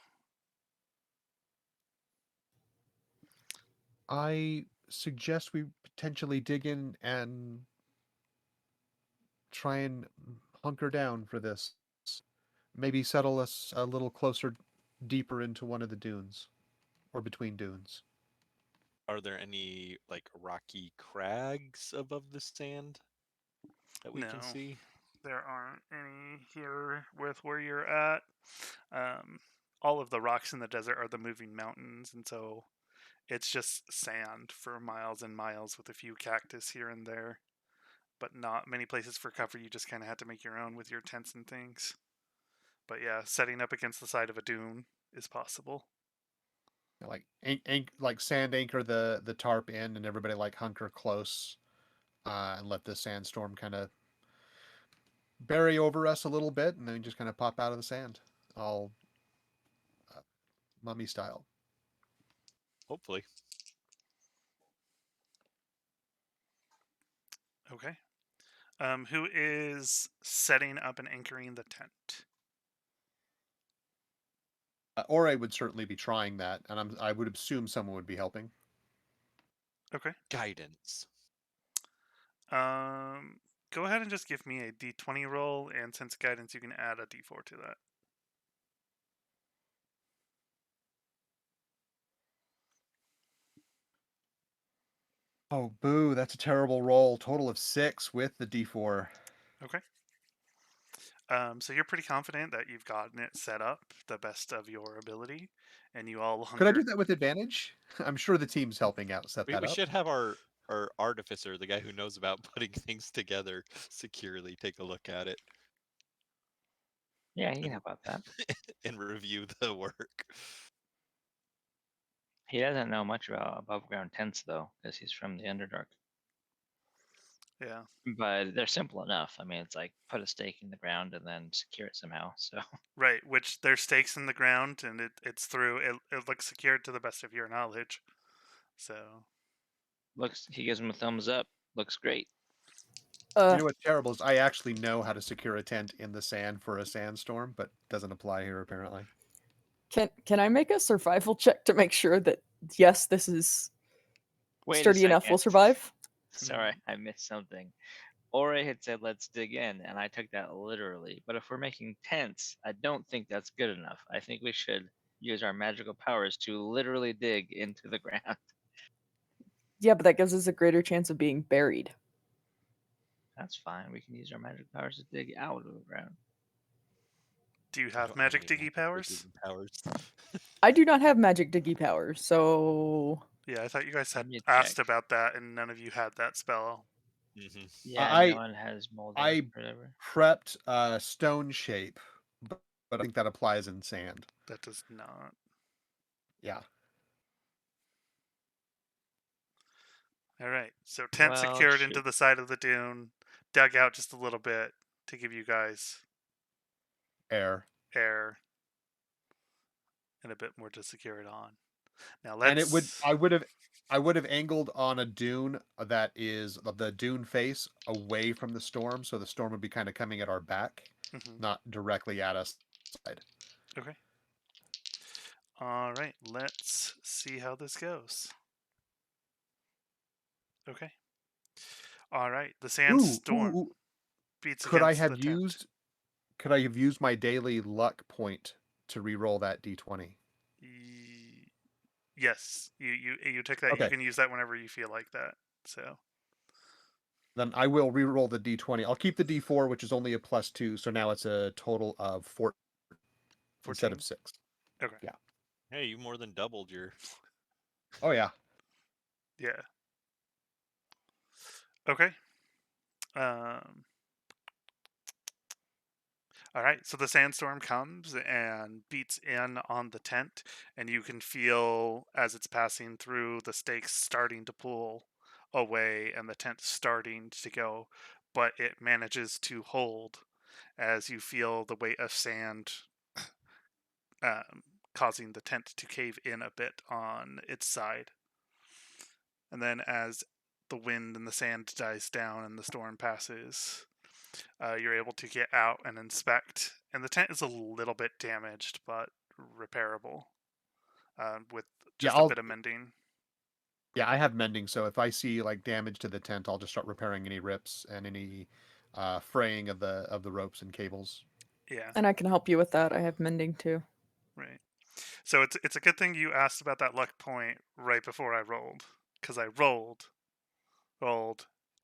I suggest we potentially dig in and try and hunker down for this. Maybe settle us a little closer, deeper into one of the dunes, or between dunes. Are there any like rocky crags above the sand that we No. can see? There aren't any here with where you're at. All of the rocks in the desert are the moving mountains, and so it's just sand for miles and miles with a few cactus here and there, but not many places for cover. You just kind of have to make your own with your tents and things. But yeah, setting up against the side of a dune is possible. Like like sand anchor the tarp in, and everybody like hunker close, and let the sandstorm kind of bury over us a little bit, and then just kind of pop out of the sand, all mummy style. Hopefully. Okay. Who is setting up and anchoring the tent? Ore would certainly be trying that, and I would assume someone would be helping. Okay. Guidance. Go ahead and just give me a d20 roll, and since guidance, you can add a d4 to that. Oh, boo! That's a terrible roll. Total of 6 with the D4. Okay. So you're pretty confident that you've gotten it set up the best of your ability, and you all Could I do hunker. that with advantage? I'm sure the team's helping out set that We up. should have our artificer, the guy who knows about putting things together securely, take a look at it Yeah, he can help out that. and review the work. He doesn't know much about above ground tents though, because he's from the Underdark. Yeah. But they're simple enough. I mean, it's like put a stake in the ground and then secure it somehow. So Right. Which there's stakes in the ground, and it's through. It looks secured to the best of your knowledge. So. he gives him a thumbs up. Looks great. You know what's terrible is I actually know how to secure a tent in the sand for a sandstorm, but doesn't apply here apparently. Can I make a survival check to make sure that yes, this is Wait a sturdy enough, second. will survive? Sorry, I missed something. Ore had said let's dig in, and I took that literally. But if we're making tents, I don't think that's good enough. I think we should use our magical powers to literally dig into the ground. Yeah, but that gives us a greater chance of being buried. That's fine. We can use our magic powers to dig out of the ground. Do you I have don't magic any diggy powers? digging powers. I do not have magic diggy powers, so Yeah, I thought you guys Let had me asked check. about that, and none of you had that spell. Hmm. Yeah, I- no one has molding I- or whatever. Prepped stone shape, but I think that applies in sand. That does not. Yeah. All right. So tent Well, secured into shoot. the side of the dune, dug out just a little bit to give you guys Air. air and a bit more to secure it on. Now let's. And I would have angled on a dune that is the dune face away from the storm, so the storm would be kind of coming at our back, Mhm. not directly at us. Okay. All right. Let's see how this goes. Okay. All right. The sandstorm Ooh. beats Could I against have the tent. used my daily luck point to re-roll that d20? Yes, you took that. You Okay. can use that whenever you feel like that. So Then I will re-roll the d20. I'll keep the d4, which is only a +2, so now it's a total of 4 instead 14. of 6. Okay. Yeah. Hey, you more than doubled your. Oh yeah. Yeah. Okay. Um. All right. So the sandstorm comes and beats in on the tent, and you can feel as it's passing through the stakes starting to pull away, and the tent starting to go, but it manages to hold as you feel the weight of sand causing the tent to cave in a bit on its side. And then as the wind and the sand dies down and the storm passes, you're able to get out and inspect. And the tent is a little bit damaged, but repairable with Yeah, just a bit of mending. Yeah, I have mending, so if I see like damage to the tent, I'll just start repairing any rips and any fraying of the ropes and cables. Yeah, and I can help you with that. I have mending too. right. So it's a good thing you asked about that luck point right before I rolled, because I rolled,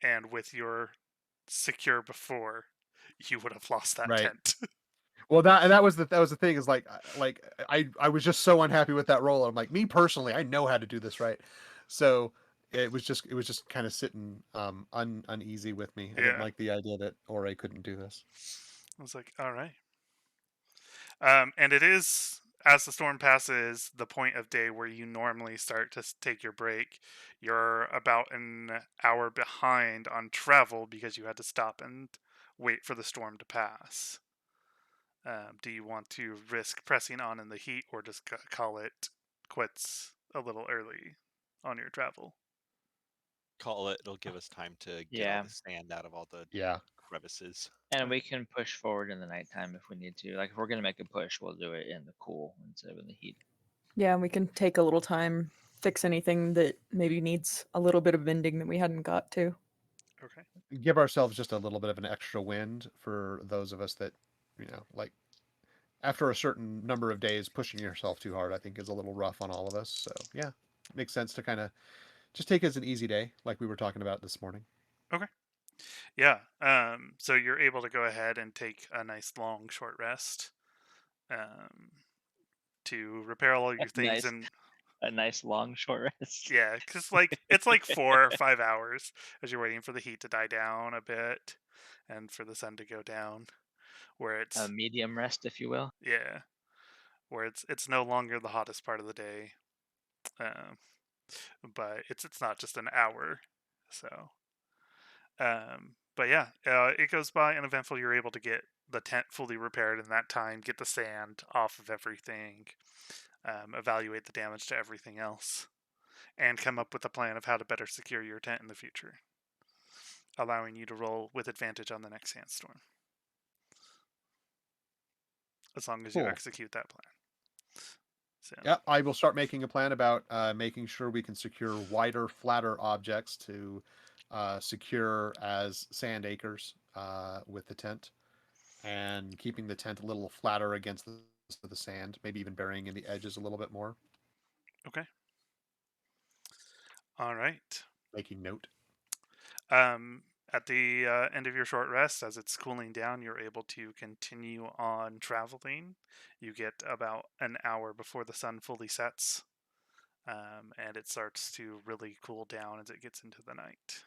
and with your secure before, you would have lost that Right. tent. Well, that was the thing is like I was just so unhappy with that roll. I'm like, me personally, I know how to do this right. So it was just kind of sitting uneasy with me. I didn't Yeah. like the idea that Ore couldn't do this. I was like, all right. And it is, as the storm passes, the point of day where you normally start to take your break. You're about an hour behind on travel because you had to stop and wait for the storm to pass. Do you want to risk pressing on in the heat or just call it quits a little early on your travel? Call it. It'll give us time to get Yeah. all the sand out of all the Yeah. crevices. And we can push forward in the nighttime if we need to. Like if we're gonna make a push, we'll do it in the cool instead of in the heat. Yeah, and we can take a little time fix anything that maybe needs a little bit of mending that we hadn't got to. Okay. Give ourselves just a little bit of an extra wind for those of us that, like after a certain number of days, pushing yourself too hard, I think, is a little rough on all of us. So yeah, makes sense to kind of just take it as an easy day, like we were talking about this morning. Okay. Yeah. So you're able to go ahead and take a nice long short rest to repair all your things Nice. and A nice long short rest. yeah, because like it's like 4 or 5 hours as you're waiting for the heat to die down a bit and for the sun to go down, where A it's medium rest, if you will. yeah, where it's no longer the hottest part of the day, um, but it's not just an hour, so but yeah, it goes by uneventful. You're able to get the tent fully repaired in that time, get the sand off of everything, evaluate the damage to everything else, and come up with a plan of how to better secure your tent in the future, allowing you to roll with advantage on the next sandstorm, as long as you Cool. execute that plan. So, Yeah, I will start making a plan about making sure we can secure wider, flatter objects to secure as sand acres with the tent, and keeping the tent a little flatter against the sand, maybe even burying in the edges a little bit more. okay. All right. Making note. At the end of your short rest, as it's cooling down, you're able to continue on traveling. You get about an hour before the sun fully sets, and it starts to really cool down as it gets into the night.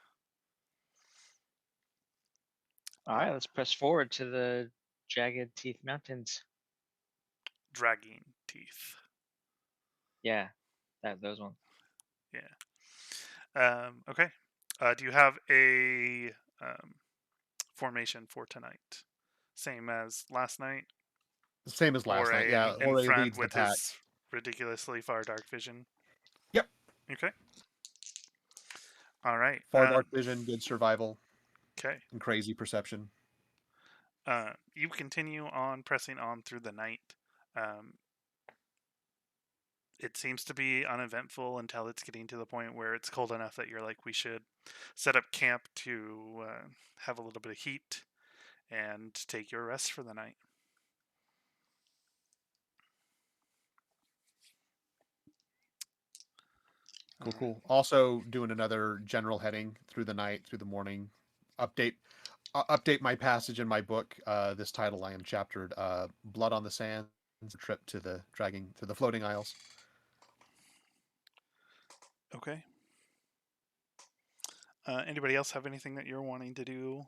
All right, let's press forward to the Jagged Teeth Mountains. Dragging teeth. Yeah, those ones. Yeah. Okay. Do you have a formation for tonight? Same as last night? Same as last night. Yeah, in Ore front leads the with pack. his ridiculously far dark vision? Yep. Okay. All right. Far dark vision, good survival, Okay. and crazy perception. You continue on pressing on through the night. It seems to be uneventful until it's getting to the point where it's cold enough that you're like, we should set up camp to have a little bit of heat and take your rest for the night. Cool. Also doing another general heading through the night, through the morning. Update my passage in my book. This title I am chaptered Blood on the Sands, a trip to the floating isles. Okay. Anybody else have anything that you're wanting to do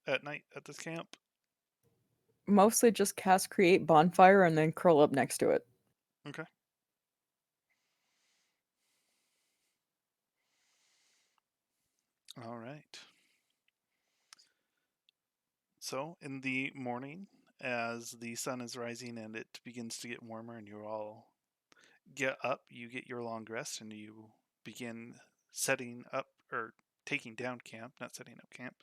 at night at this camp? Mostly just cast create bonfire and then curl up next to it. Okay. All right. So in the morning, as the sun is rising and it begins to get warmer and you all get up, you get your long rest and you begin setting up or taking down camp, not setting up camp,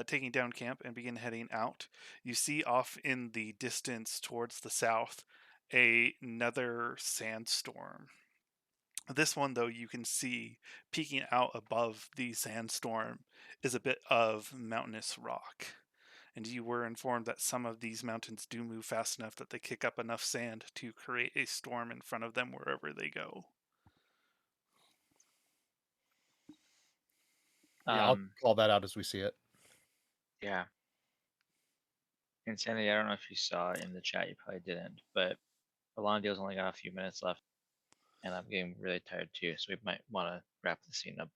taking down camp and begin heading out. You see off in the distance towards the south another sandstorm. This one, though, you can see peeking out above the sandstorm is a bit of mountainous rock. And you were informed that some of these mountains do move fast enough that they kick up enough sand to create a storm in front of them wherever they go. Yeah, I'll call that out as we see it. Yeah. Insanity, I don't know if you saw it in the chat, you probably didn't, but Alondiel's only got a few minutes left, and I'm getting really tired too, so we might want to wrap the scene up.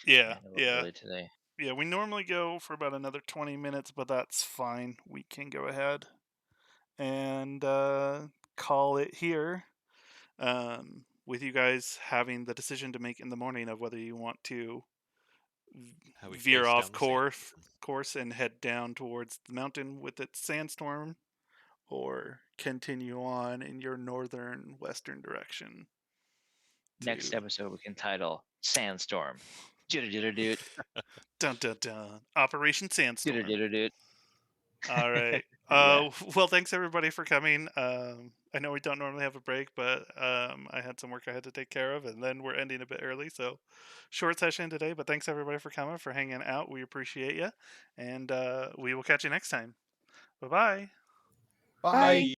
Yeah, Early today. Yeah, we normally go for about another 20 minutes, but that's fine. We can go ahead and call it here. With you guys having the decision to make in the morning of whether you want to veer off course and head down towards the mountain with its sandstorm, or continue on in your northern western direction. Next episode we can title Sandstorm. Doot. Dun dun dun. Operation Sandstorm. Doot. All right. Yeah. Well, thanks everybody for coming. I know we don't normally have a break, but I had some work I had to take care of, and then we're ending a bit early. So, short session today. But thanks everybody for coming, for hanging out. We appreciate you, and we will catch you next time. Bye bye. Bye. Bye.